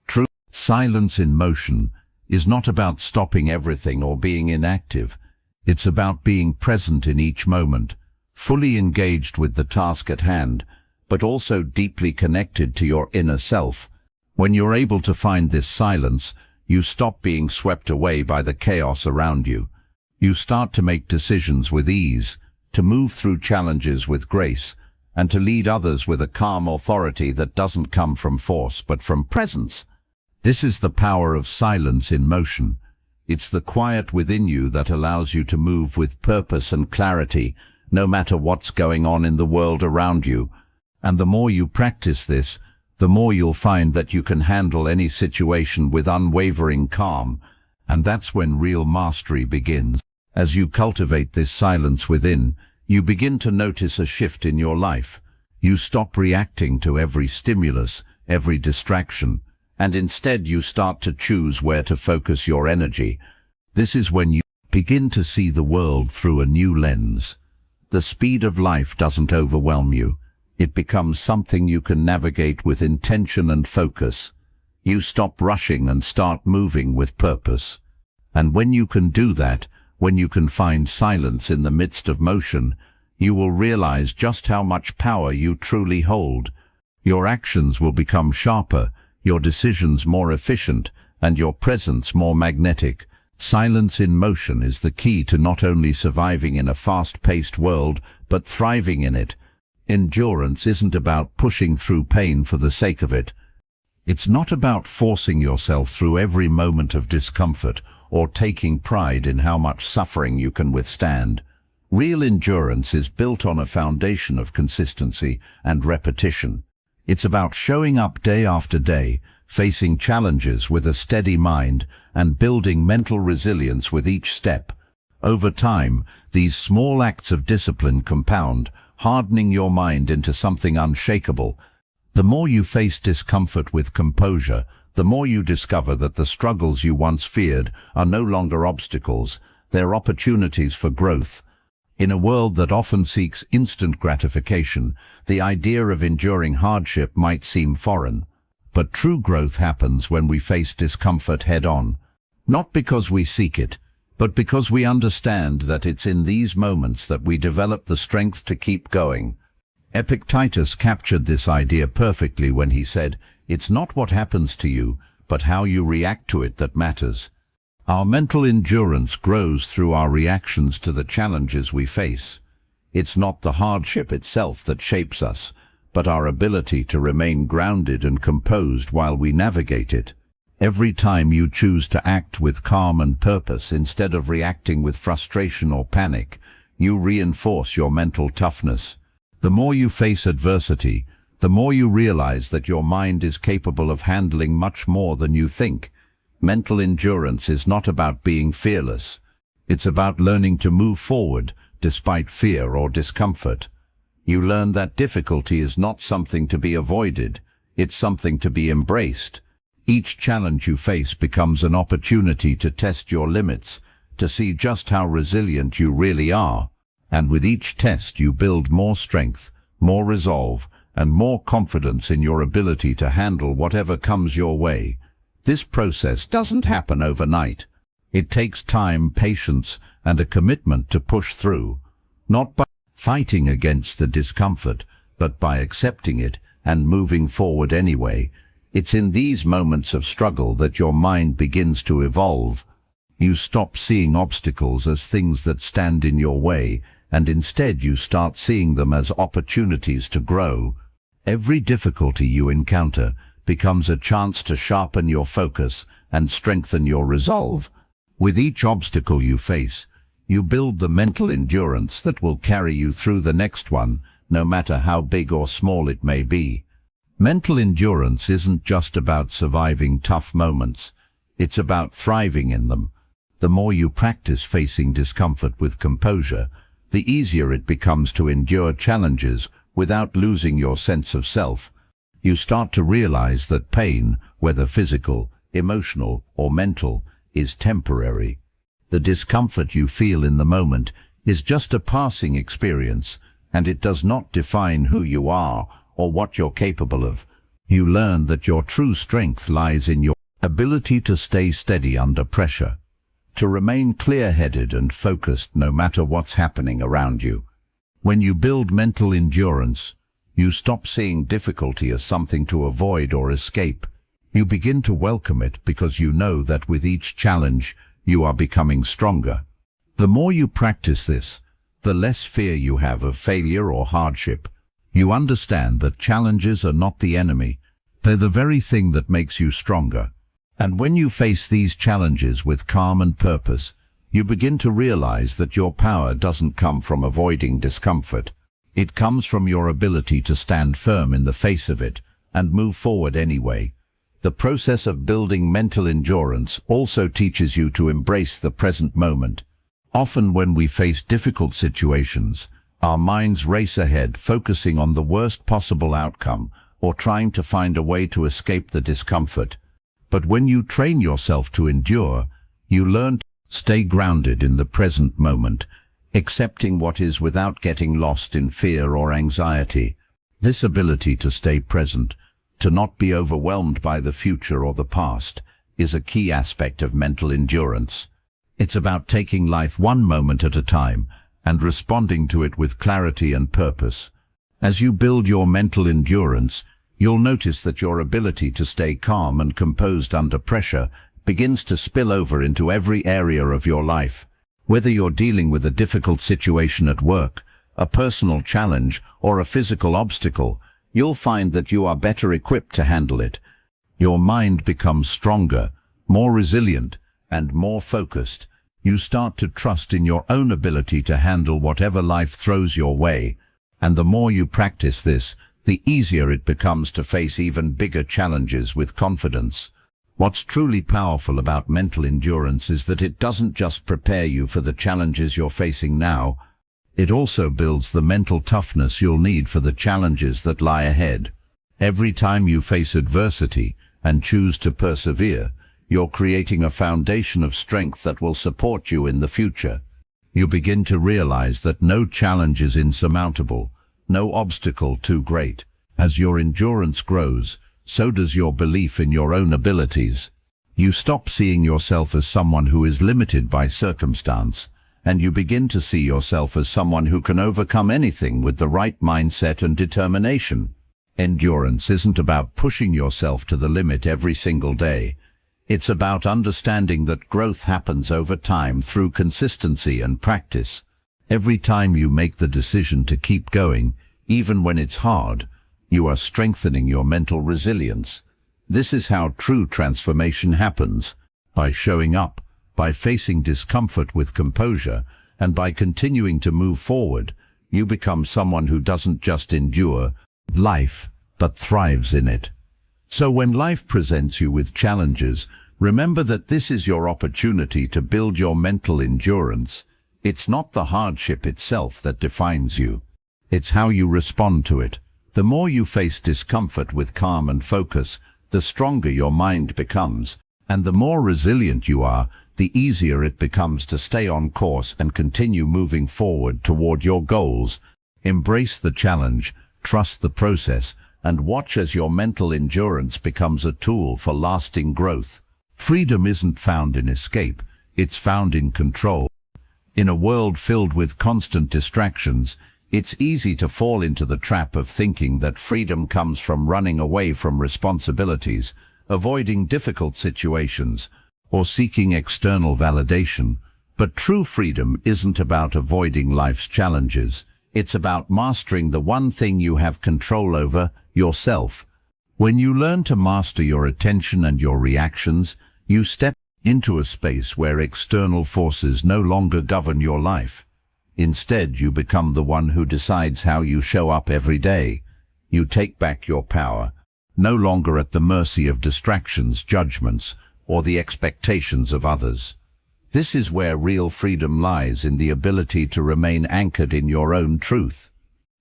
True silence in motion is not about stopping everything or being inactive. It's about being present in each moment, fully engaged with the task at hand, but also deeply connected to your inner self. When you're able to find this silence, you stop being swept away by the chaos around you. You start to make decisions with ease, to move through challenges with grace, and to lead others with a calm authority that doesn't come from force but from presence. This is the power of silence in motion. It's the quiet within you that allows you to move with purpose and clarity, no matter what's going on in the world around you. And the more you practice this, the more you'll find that you can handle any situation with unwavering calm. And that's when real mastery begins. As you cultivate this silence within, you begin to notice a shift in your life. You stop reacting to every stimulus, every distraction, and instead you start to choose where to focus your energy. This is when you begin to see the world through a new lens. The speed of life doesn't overwhelm you. It becomes something you can navigate with intention and focus. You stop rushing and start moving with purpose. And when you can do that, when you can find silence in the midst of motion, you will realize just how much power you truly hold. Your actions will become sharper, your decisions more efficient, and your presence more magnetic. Silence in motion is the key to not only surviving in a fast-paced world, but thriving in it. Endurance isn't about pushing through pain for the sake of it. It's not about forcing yourself through every moment of discomfort or taking pride in how much suffering you can withstand. Real endurance is built on a foundation of consistency and repetition. It's about showing up day after day, facing challenges with a steady mind, and building mental resilience with each step. Over time, these small acts of discipline compound, hardening your mind into something unshakable. The more you face discomfort with composure, the more you discover that the struggles you once feared are no longer obstacles, they're opportunities for growth. In a world that often seeks instant gratification, the idea of enduring hardship might seem foreign. But true growth happens when we face discomfort head-on. Not because we seek it, but because we understand that it's in these moments that we develop the strength to keep going. Epictetus captured this idea perfectly when he said, "It's not what happens to you, but how you react to it that matters." Our mental endurance grows through our reactions to the challenges we face. It's not the hardship itself that shapes us, but our ability to remain grounded and composed while we navigate it. Every time you choose to act with calm and purpose instead of reacting with frustration or panic, you reinforce your mental toughness. The more you face adversity, the more you realize that your mind is capable of handling much more than you think. Mental endurance is not about being fearless. It's about learning to move forward despite fear or discomfort. You learn that difficulty is not something to be avoided, it's something to be embraced. Each challenge you face becomes an opportunity to test your limits, to see just how resilient you really are. And with each test you build more strength, more resolve, and more confidence in your ability to handle whatever comes your way. This process doesn't happen overnight. It takes time, patience, and a commitment to push through, not by fighting against the discomfort, but by accepting it and moving forward anyway. It's in these moments of struggle that your mind begins to evolve. You stop seeing obstacles as things that stand in your way, and instead you start seeing them as opportunities to grow. Every difficulty you encounter becomes a chance to sharpen your focus and strengthen your resolve. With each obstacle you face, you build the mental endurance that will carry you through the next one, no matter how big or small it may be. Mental endurance isn't just about surviving tough moments, it's about thriving in them. The more you practice facing discomfort with composure, the easier it becomes to endure challenges without losing your sense of self. You start to realize that pain, whether physical, emotional, or mental, is temporary. The discomfort you feel in the moment is just a passing experience, and it does not define who you are or what you're capable of. You learn that your true strength lies in your ability to stay steady under pressure, to remain clear-headed and focused no matter what's happening around you. When you build mental endurance, you stop seeing difficulty as something to avoid or escape. You begin to welcome it because you know that with each challenge, you are becoming stronger. The more you practice this, the less fear you have of failure or hardship. You understand that challenges are not the enemy. They're the very thing that makes you stronger. And when you face these challenges with calm and purpose, you begin to realize that your power doesn't come from avoiding discomfort. It comes from your ability to stand firm in the face of it and move forward anyway. The process of building mental endurance also teaches you to embrace the present moment. Often when we face difficult situations, our minds race ahead, focusing on the worst possible outcome or trying to find a way to escape the discomfort. But when you train yourself to endure, you learn to stay grounded in the present moment, accepting what is without getting lost in fear or anxiety. This ability to stay present, to not be overwhelmed by the future or the past, is a key aspect of mental endurance. It's about taking life one moment at a time and responding to it with clarity and purpose. As you build your mental endurance, you'll notice that your ability to stay calm and composed under pressure begins to spill over into every area of your life. Whether you're dealing with a difficult situation at work, a personal challenge, or a physical obstacle, you'll find that you are better equipped to handle it. Your mind becomes stronger, more resilient, and more focused. You start to trust in your own ability to handle whatever life throws your way. And the more you practice this, the easier it becomes to face even bigger challenges with confidence. What's truly powerful about mental endurance is that it doesn't just prepare you for the challenges you're facing now, it also builds the mental toughness you'll need for the challenges that lie ahead. Every time you face adversity and choose to persevere, you're creating a foundation of strength that will support you in the future. You begin to realize that no challenge is insurmountable, no obstacle too great. As your endurance grows, so does your belief in your own abilities. You stop seeing yourself as someone who is limited by circumstance, and you begin to see yourself as someone who can overcome anything with the right mindset and determination. Endurance isn't about pushing yourself to the limit every single day. It's about understanding that growth happens over time through consistency and practice. Every time you make the decision to keep going, even when it's hard, you are strengthening your mental resilience. This is how true transformation happens, by showing up, by facing discomfort with composure, and by continuing to move forward. You become someone who doesn't just endure life, but thrives in it. So when life presents you with challenges, remember that this is your opportunity to build your mental endurance. It's not the hardship itself that defines you. It's how you respond to it. The more you face discomfort with calm and focus, the stronger your mind becomes, and the more resilient you are, the easier it becomes to stay on course and continue moving forward toward your goals. Embrace the challenge, trust the process, and watch as your mental endurance becomes a tool for lasting growth. Freedom isn't found in escape, it's found in control. In a world filled with constant distractions, it's easy to fall into the trap of thinking that freedom comes from running away from responsibilities, avoiding difficult situations, or seeking external validation. But true freedom isn't about avoiding life's challenges. It's about mastering the one thing you have control over, yourself. When you learn to master your attention and your reactions, you step into a space where external forces no longer govern your life. Instead, you become the one who decides how you show up every day. You take back your power, no longer at the mercy of distractions, judgments, or the expectations of others. This is where real freedom lies, in the ability to remain anchored in your own truth.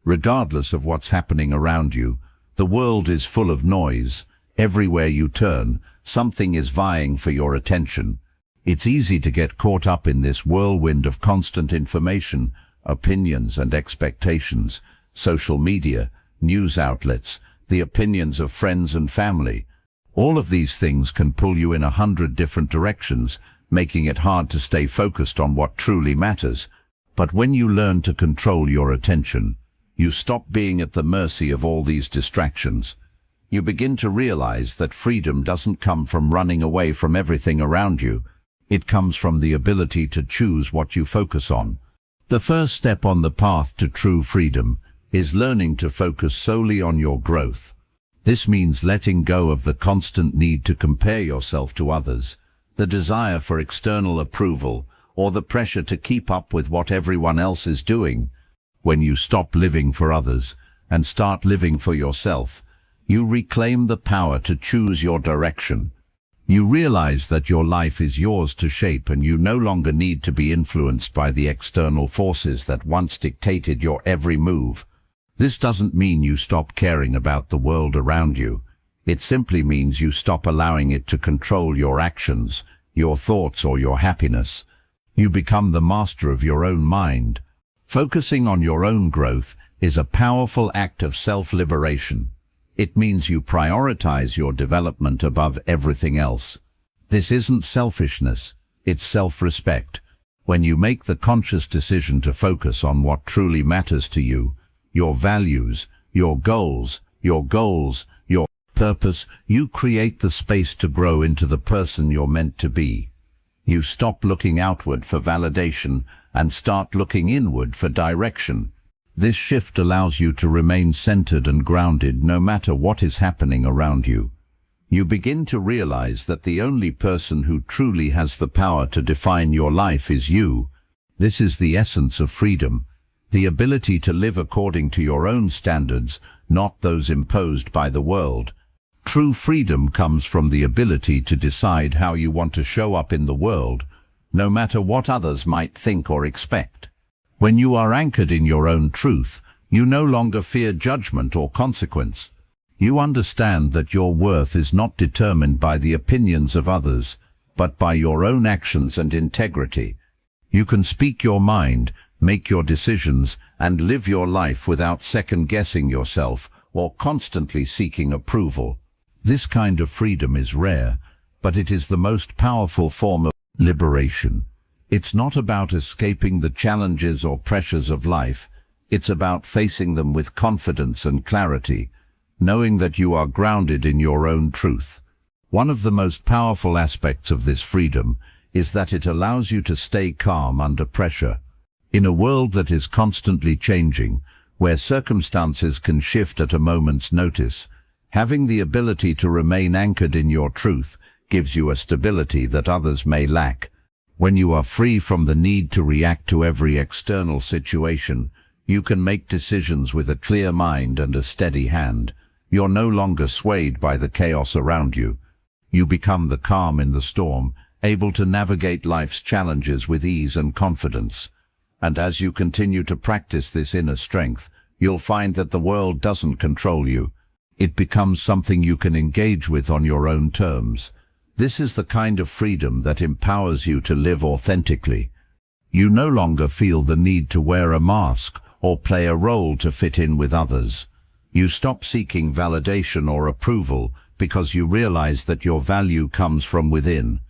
Regardless of what's happening around you, the world is full of noise. Everywhere you turn, something is vying for your attention. It's easy to get caught up in this whirlwind of constant information, opinions and expectations, social media, news outlets, the opinions of friends and family. All of these things can pull you in 100 different directions, making it hard to stay focused on what truly matters. But when you learn to control your attention, you stop being at the mercy of all these distractions. You begin to realize that freedom doesn't come from running away from everything around you. It comes from the ability to choose what you focus on. The first step on the path to true freedom is learning to focus solely on your growth. This means letting go of the constant need to compare yourself to others, the desire for external approval, or the pressure to keep up with what everyone else is doing. When you stop living for others and start living for yourself, you reclaim the power to choose your direction. You realize that your life is yours to shape, and you no longer need to be influenced by the external forces that once dictated your every move. This doesn't mean you stop caring about the world around you. It simply means you stop allowing it to control your actions, your thoughts, or your happiness. You become the master of your own mind. Focusing on your own growth is a powerful act of self-liberation. It means you prioritize your development above everything else. This isn't selfishness, it's self-respect. When you make the conscious decision to focus on what truly matters to you, your values, your goals, your purpose, you create the space to grow into the person you're meant to be. You stop looking outward for validation and start looking inward for direction. This shift allows you to remain centered and grounded no matter what is happening around you. You begin to realize that the only person who truly has the power to define your life is you. This is the essence of freedom, the ability to live according to your own standards, not those imposed by the world. True freedom comes from the ability to decide how you want to show up in the world, no matter what others might think or expect. When you are anchored in your own truth, you no longer fear judgment or consequence. You understand that your worth is not determined by the opinions of others, but by your own actions and integrity. You can speak your mind, make your decisions, and live your life without second-guessing yourself or constantly seeking approval. This kind of freedom is rare, but it is the most powerful form of liberation. It's not about escaping the challenges or pressures of life. It's about facing them with confidence and clarity, knowing that you are grounded in your own truth. One of the most powerful aspects of this freedom is that it allows you to stay calm under pressure. In a world that is constantly changing, where circumstances can shift at a moment's notice, having the ability to remain anchored in your truth gives you a stability that others may lack. When you are free from the need to react to every external situation, you can make decisions with a clear mind and a steady hand. You're no longer swayed by the chaos around you. You become the calm in the storm, able to navigate life's challenges with ease and confidence. And as you continue to practice this inner strength, you'll find that the world doesn't control you. It becomes something you can engage with on your own terms. This is the kind of freedom that empowers you to live authentically. You no longer feel the need to wear a mask or play a role to fit in with others. You stop seeking validation or approval because you realize that your value comes from within.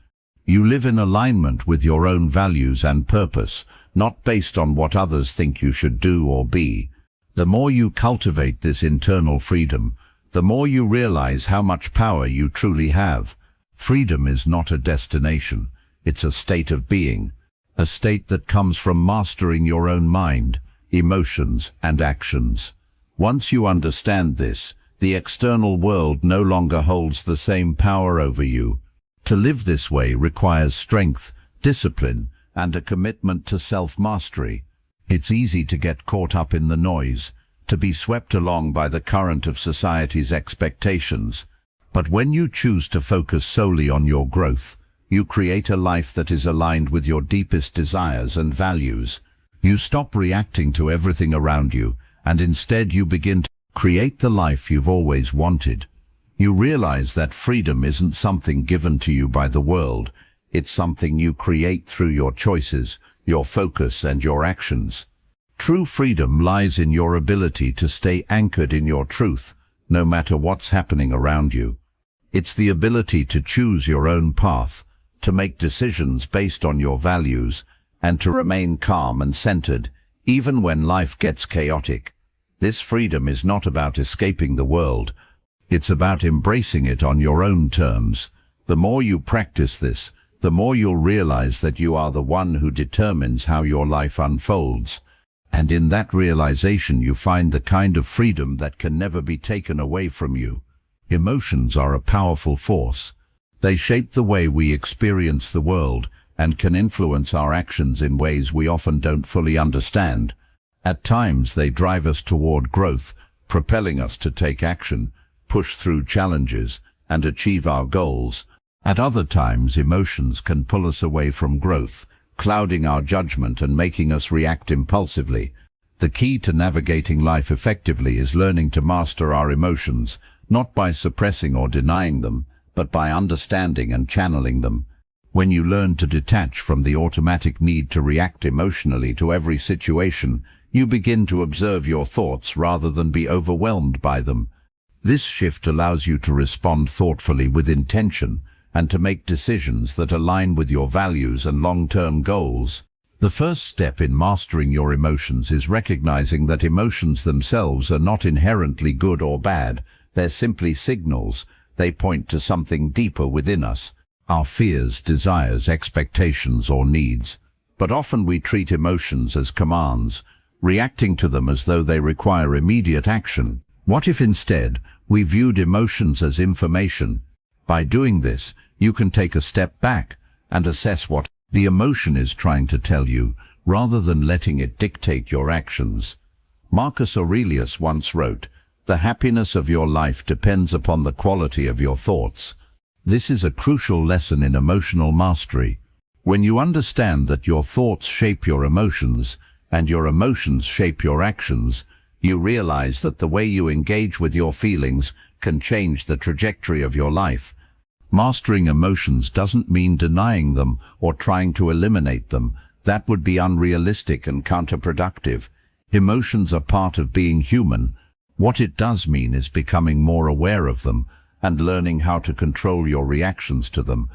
You live in alignment with your own values and purpose, not based on what others think you should do or be. The more you cultivate this internal freedom, the more you realize how much power you truly have. Freedom is not a destination, it's a state of being, a state that comes from mastering your own mind, emotions, and actions. Once you understand this, the external world no longer holds the same power over you. To live this way requires strength, discipline, and a commitment to self-mastery. It's easy to get caught up in the noise, to be swept along by the current of society's expectations. But when you choose to focus solely on your growth, you create a life that is aligned with your deepest desires and values. You stop reacting to everything around you, and instead you begin to create the life you've always wanted. You realize that freedom isn't something given to you by the world, it's something you create through your choices, your focus, and your actions. True freedom lies in your ability to stay anchored in your truth, no matter what's happening around you. It's the ability to choose your own path, to make decisions based on your values, and to remain calm and centered, even when life gets chaotic. This freedom is not about escaping the world, it's about embracing it on your own terms. The more you practice this, the more you'll realize that you are the one who determines how your life unfolds. And in that realization you find the kind of freedom that can never be taken away from you. Emotions are a powerful force. They shape the way we experience the world and can influence our actions in ways we often don't fully understand. At times they drive us toward growth, propelling us to take action, push through challenges, and achieve our goals. At other times, emotions can pull us away from growth, clouding our judgment and making us react impulsively. The key to navigating life effectively is learning to master our emotions, not by suppressing or denying them, but by understanding and channeling them. When you learn to detach from the automatic need to react emotionally to every situation, you begin to observe your thoughts rather than be overwhelmed by them. This shift allows you to respond thoughtfully with intention and to make decisions that align with your values and long-term goals. The first step in mastering your emotions is recognizing that emotions themselves are not inherently good or bad. They're simply signals. They point to something deeper within us, our fears, desires, expectations, or needs. But often we treat emotions as commands, reacting to them as though they require immediate action. What if instead we viewed emotions as information? By doing this, you can take a step back and assess what the emotion is trying to tell you, rather than letting it dictate your actions. Marcus Aurelius once wrote, "The happiness of your life depends upon the quality of your thoughts." This is a crucial lesson in emotional mastery. When you understand that your thoughts shape your emotions, and your emotions shape your actions, you realize that the way you engage with your feelings can change the trajectory of your life. Mastering emotions doesn't mean denying them or trying to eliminate them. That would be unrealistic and counterproductive. Emotions are part of being human. What it does mean is becoming more aware of them and learning how to control your reactions to them.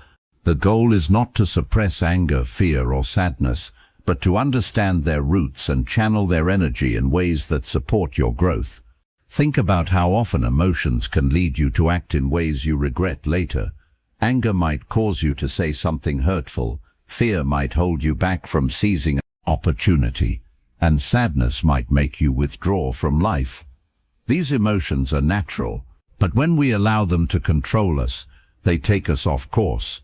The goal is not to suppress anger, fear, or sadness, but to understand their roots and channel their energy in ways that support your growth. Think about how often emotions can lead you to act in ways you regret later. Anger might cause you to say something hurtful, fear might hold you back from seizing an opportunity, and sadness might make you withdraw from life. These emotions are natural, but when we allow them to control us, they take us off course.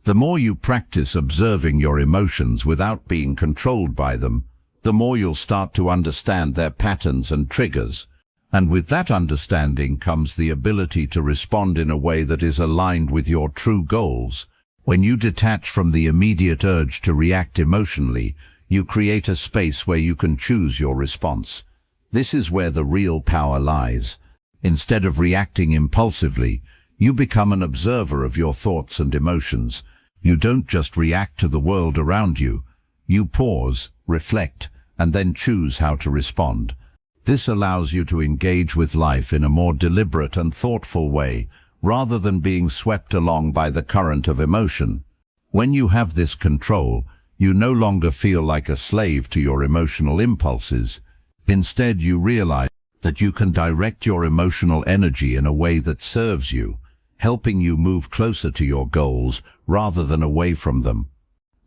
The more you practice observing your emotions without being controlled by them, the more you'll start to understand their patterns and triggers. And with that understanding comes the ability to respond in a way that is aligned with your true goals. When you detach from the immediate urge to react emotionally, you create a space where you can choose your response. This is where the real power lies. Instead of reacting impulsively, you become an observer of your thoughts and emotions. You don't just react to the world around you. You pause, reflect, and then choose how to respond. This allows you to engage with life in a more deliberate and thoughtful way, rather than being swept along by the current of emotion. When you have this control, you no longer feel like a slave to your emotional impulses. Instead, you realize that you can direct your emotional energy in a way that serves you, helping you move closer to your goals rather than away from them.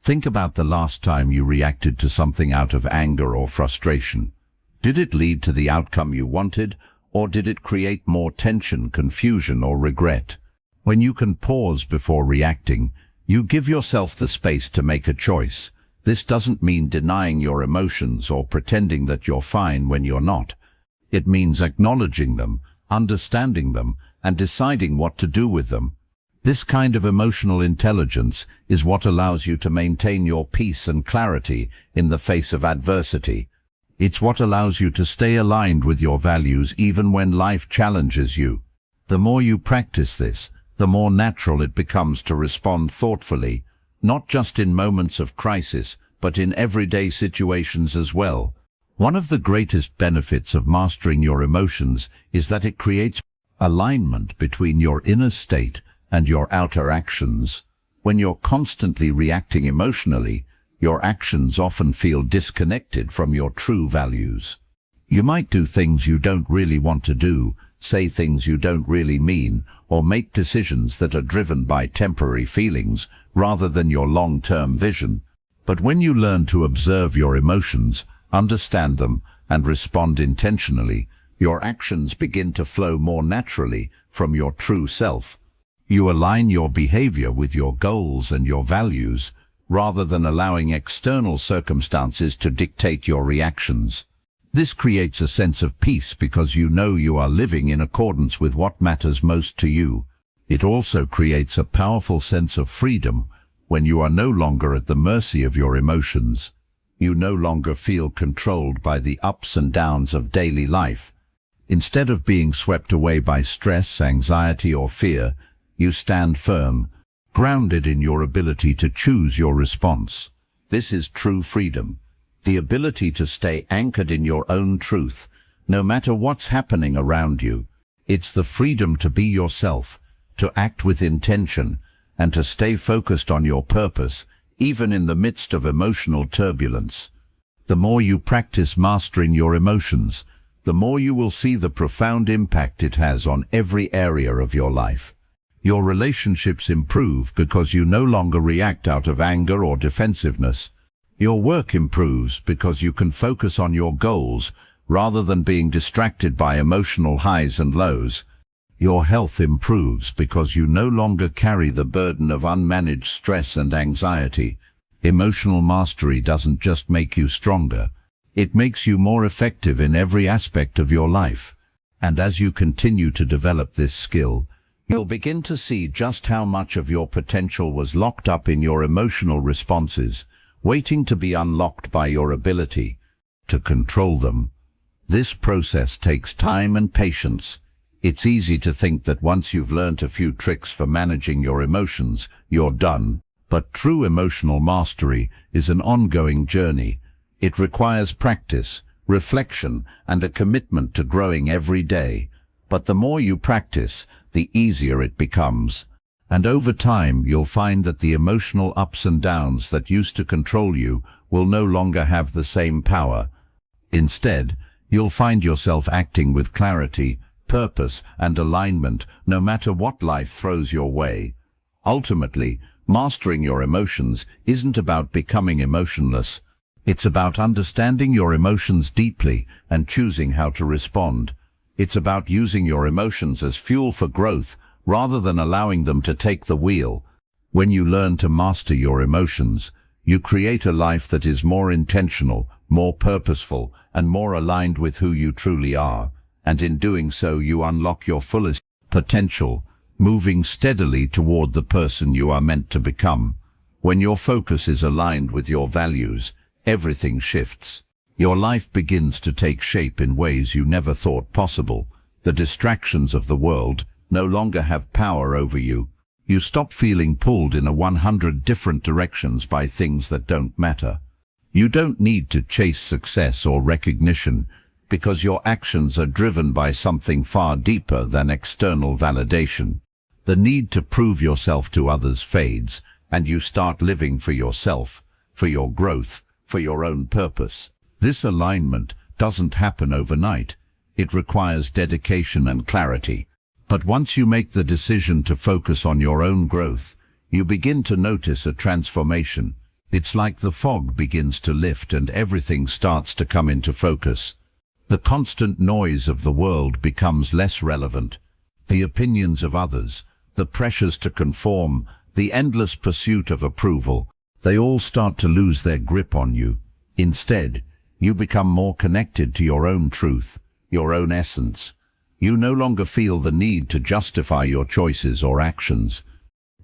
Think about the last time you reacted to something out of anger or frustration. Did it lead to the outcome you wanted, or did it create more tension, confusion, or regret? When you can pause before reacting, you give yourself the space to make a choice. This doesn't mean denying your emotions or pretending that you're fine when you're not. It means acknowledging them, understanding them, and deciding what to do with them. This kind of emotional intelligence is what allows you to maintain your peace and clarity in the face of adversity. It's what allows you to stay aligned with your values even when life challenges you. The more you practice this, the more natural it becomes to respond thoughtfully, not just in moments of crisis, but in everyday situations as well. One of the greatest benefits of mastering your emotions is that it creates alignment between your inner state and your outer actions. When you're constantly reacting emotionally, your actions often feel disconnected from your true values. You might do things you don't really want to do, say things you don't really mean, or make decisions that are driven by temporary feelings rather than your long-term vision. But when you learn to observe your emotions, understand them, and respond intentionally, your actions begin to flow more naturally from your true self. You align your behavior with your goals and your values, rather than allowing external circumstances to dictate your reactions. This creates a sense of peace because you know you are living in accordance with what matters most to you. It also creates a powerful sense of freedom when you are no longer at the mercy of your emotions. You no longer feel controlled by the ups and downs of daily life. Instead of being swept away by stress, anxiety, or fear, you stand firm, grounded in your ability to choose your response. This is true freedom, the ability to stay anchored in your own truth, no matter what's happening around you. It's the freedom to be yourself, to act with intention, and to stay focused on your purpose, even in the midst of emotional turbulence. The more you practice mastering your emotions, the more you will see the profound impact it has on every area of your life. Your relationships improve because you no longer react out of anger or defensiveness. Your work improves because you can focus on your goals rather than being distracted by emotional highs and lows. Your health improves because you no longer carry the burden of unmanaged stress and anxiety. Emotional mastery doesn't just make you stronger, it makes you more effective in every aspect of your life. And as you continue to develop this skill, you'll begin to see just how much of your potential was locked up in your emotional responses, waiting to be unlocked by your ability to control them. This process takes time and patience. It's easy to think that once you've learned a few tricks for managing your emotions, you're done. But true emotional mastery is an ongoing journey. It requires practice, reflection, and a commitment to growing every day. But the more you practice, the easier it becomes. And over time, you'll find that the emotional ups and downs that used to control you will no longer have the same power. Instead, you'll find yourself acting with clarity, purpose, and alignment no matter what life throws your way. Ultimately, mastering your emotions isn't about becoming emotionless. It's about understanding your emotions deeply and choosing how to respond. It's about using your emotions as fuel for growth rather than allowing them to take the wheel. When you learn to master your emotions, you create a life that is more intentional, more purposeful, and more aligned with who you truly are. And in doing so, you unlock your fullest potential, moving steadily toward the person you are meant to become. When your focus is aligned with your values, everything shifts. Your life begins to take shape in ways you never thought possible. The distractions of the world no longer have power over you. You stop feeling pulled in 100 different directions by things that don't matter. You don't need to chase success or recognition. because your actions are driven by something far deeper than external validation. The need to prove yourself to others fades, and you start living for yourself, for your growth, for your own purpose. This alignment doesn't happen overnight. It requires dedication and clarity. But once you make the decision to focus on your own growth, you begin to notice a transformation. It's like the fog begins to lift and everything starts to come into focus. The constant noise of the world becomes less relevant. The opinions of others, the pressures to conform, the endless pursuit of approval, they all start to lose their grip on you. Instead, you become more connected to your own truth, your own essence. You no longer feel the need to justify your choices or actions.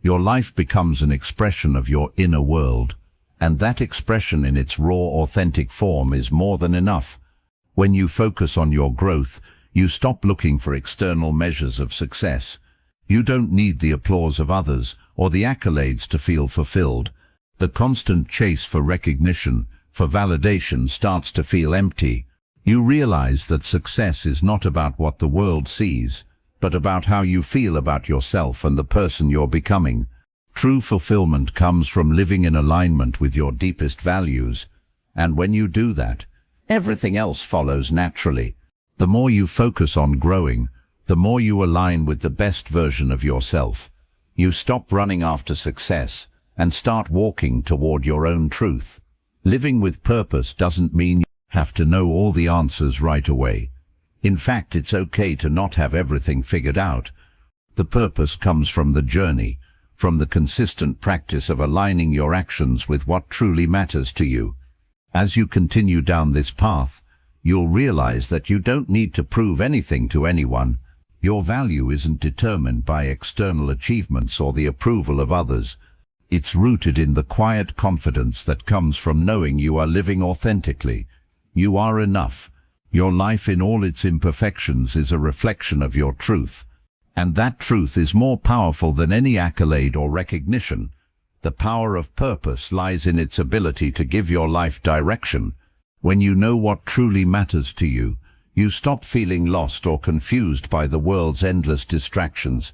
Your life becomes an expression of your inner world, and that expression in its raw, authentic form is more than enough. When you focus on your growth, you stop looking for external measures of success. You don't need the applause of others or the accolades to feel fulfilled. The constant chase for recognition, for validation, starts to feel empty. You realize that success is not about what the world sees, but about how you feel about yourself and the person you're becoming. True fulfillment comes from living in alignment with your deepest values, and when you do that, everything else follows naturally. The more you focus on growing, the more you align with the best version of yourself. You stop running after success and start walking toward your own truth. Living with purpose doesn't mean you have to know all the answers right away. In fact, it's okay to not have everything figured out. The purpose comes from the journey, from the consistent practice of aligning your actions with what truly matters to you. As you continue down this path, you'll realize that you don't need to prove anything to anyone. Your value isn't determined by external achievements or the approval of others. It's rooted in the quiet confidence that comes from knowing you are living authentically. You are enough. Your life in all its imperfections is a reflection of your truth. And that truth is more powerful than any accolade or recognition. The power of purpose lies in its ability to give your life direction. When you know what truly matters to you, you stop feeling lost or confused by the world's endless distractions.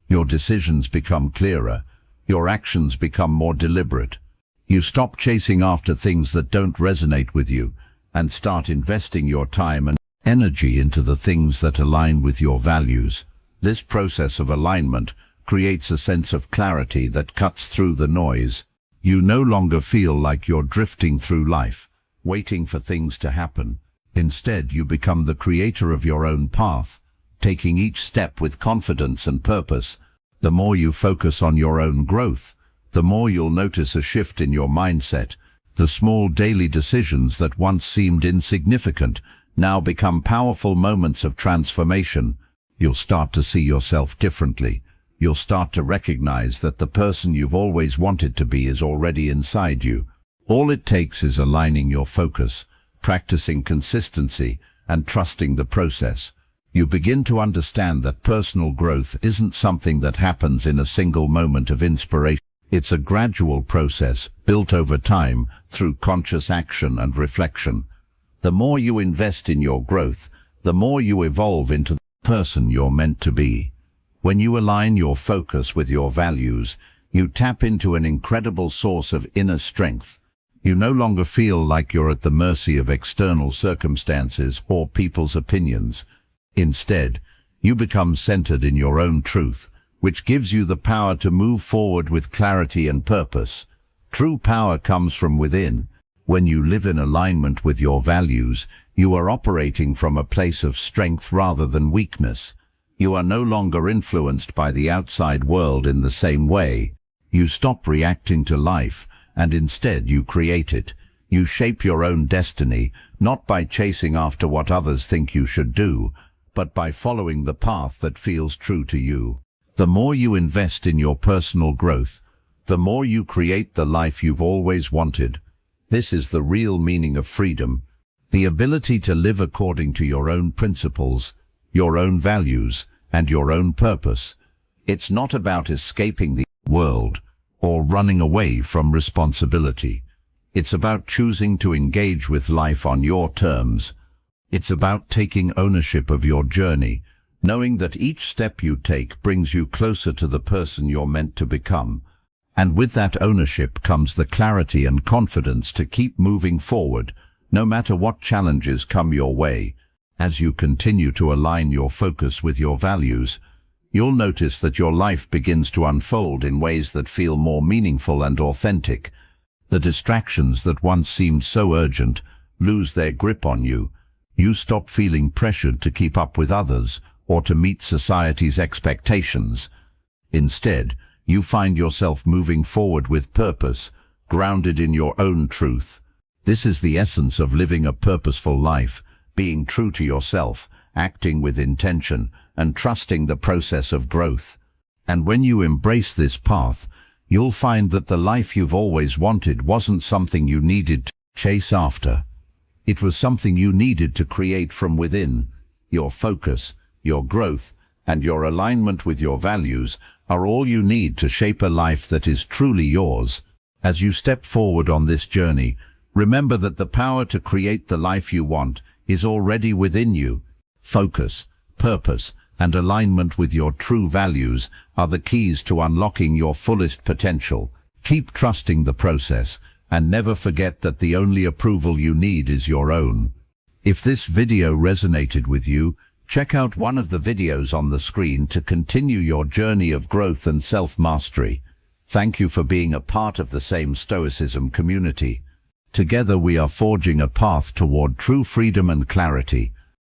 Your decisions become clearer. Your actions become more deliberate. You stop chasing after things that don't resonate with you and start investing your time and energy into the things that align with your values. This process of alignment creates a sense of clarity that cuts through the noise. You no longer feel like you're drifting through life, waiting for things to happen. Instead, you become the creator of your own path, taking each step with confidence and purpose. The more you focus on your own growth, the more you'll notice a shift in your mindset. The small daily decisions that once seemed insignificant now become powerful moments of transformation. You'll start to see yourself differently. You'll start to recognize that the person you've always wanted to be is already inside you. All it takes is aligning your focus, practicing consistency, and trusting the process. You begin to understand that personal growth isn't something that happens in a single moment of inspiration. It's a gradual process built over time through conscious action and reflection. The more you invest in your growth, the more you evolve into the person you're meant to be. When you align your focus with your values, you tap into an incredible source of inner strength. You no longer feel like you're at the mercy of external circumstances or people's opinions. Instead, you become centered in your own truth, which gives you the power to move forward with clarity and purpose. True power comes from within. When you live in alignment with your values, you are operating from a place of strength rather than weakness. You are no longer influenced by the outside world in the same way. You stop reacting to life, and instead you create it. You shape your own destiny, not by chasing after what others think you should do, but by following the path that feels true to you. The more you invest in your personal growth, the more you create the life you've always wanted. This is the real meaning of freedom, the ability to live according to your own principles, your own values, and your own purpose. It's not about escaping the world or running away from responsibility. It's about choosing to engage with life on your terms. It's about taking ownership of your journey, knowing that each step you take brings you closer to the person you're meant to become. And with that ownership comes the clarity and confidence to keep moving forward, no matter what challenges come your way. As you continue to align your focus with your values, you'll notice that your life begins to unfold in ways that feel more meaningful and authentic. The distractions that once seemed so urgent lose their grip on you. You stop feeling pressured to keep up with others or to meet society's expectations. Instead, you find yourself moving forward with purpose, grounded in your own truth. This is the essence of living a purposeful life, being true to yourself, acting with intention, and trusting the process of growth. And when you embrace this path, you'll find that the life you've always wanted wasn't something you needed to chase after. It was something you needed to create from within. Your focus, your growth, and your alignment with your values are all you need to shape a life that is truly yours. As you step forward on this journey, remember that the power to create the life you want is already within you. Focus, purpose, and alignment with your true values are the keys to unlocking your fullest potential. Keep trusting the process, and never forget that the only approval you need is your own. If this video resonated with you, check out one of the videos on the screen to continue your journey of growth and self-mastery. Thank you for being a part of the same Stoicism community. Together we are forging a path toward true freedom and clarity.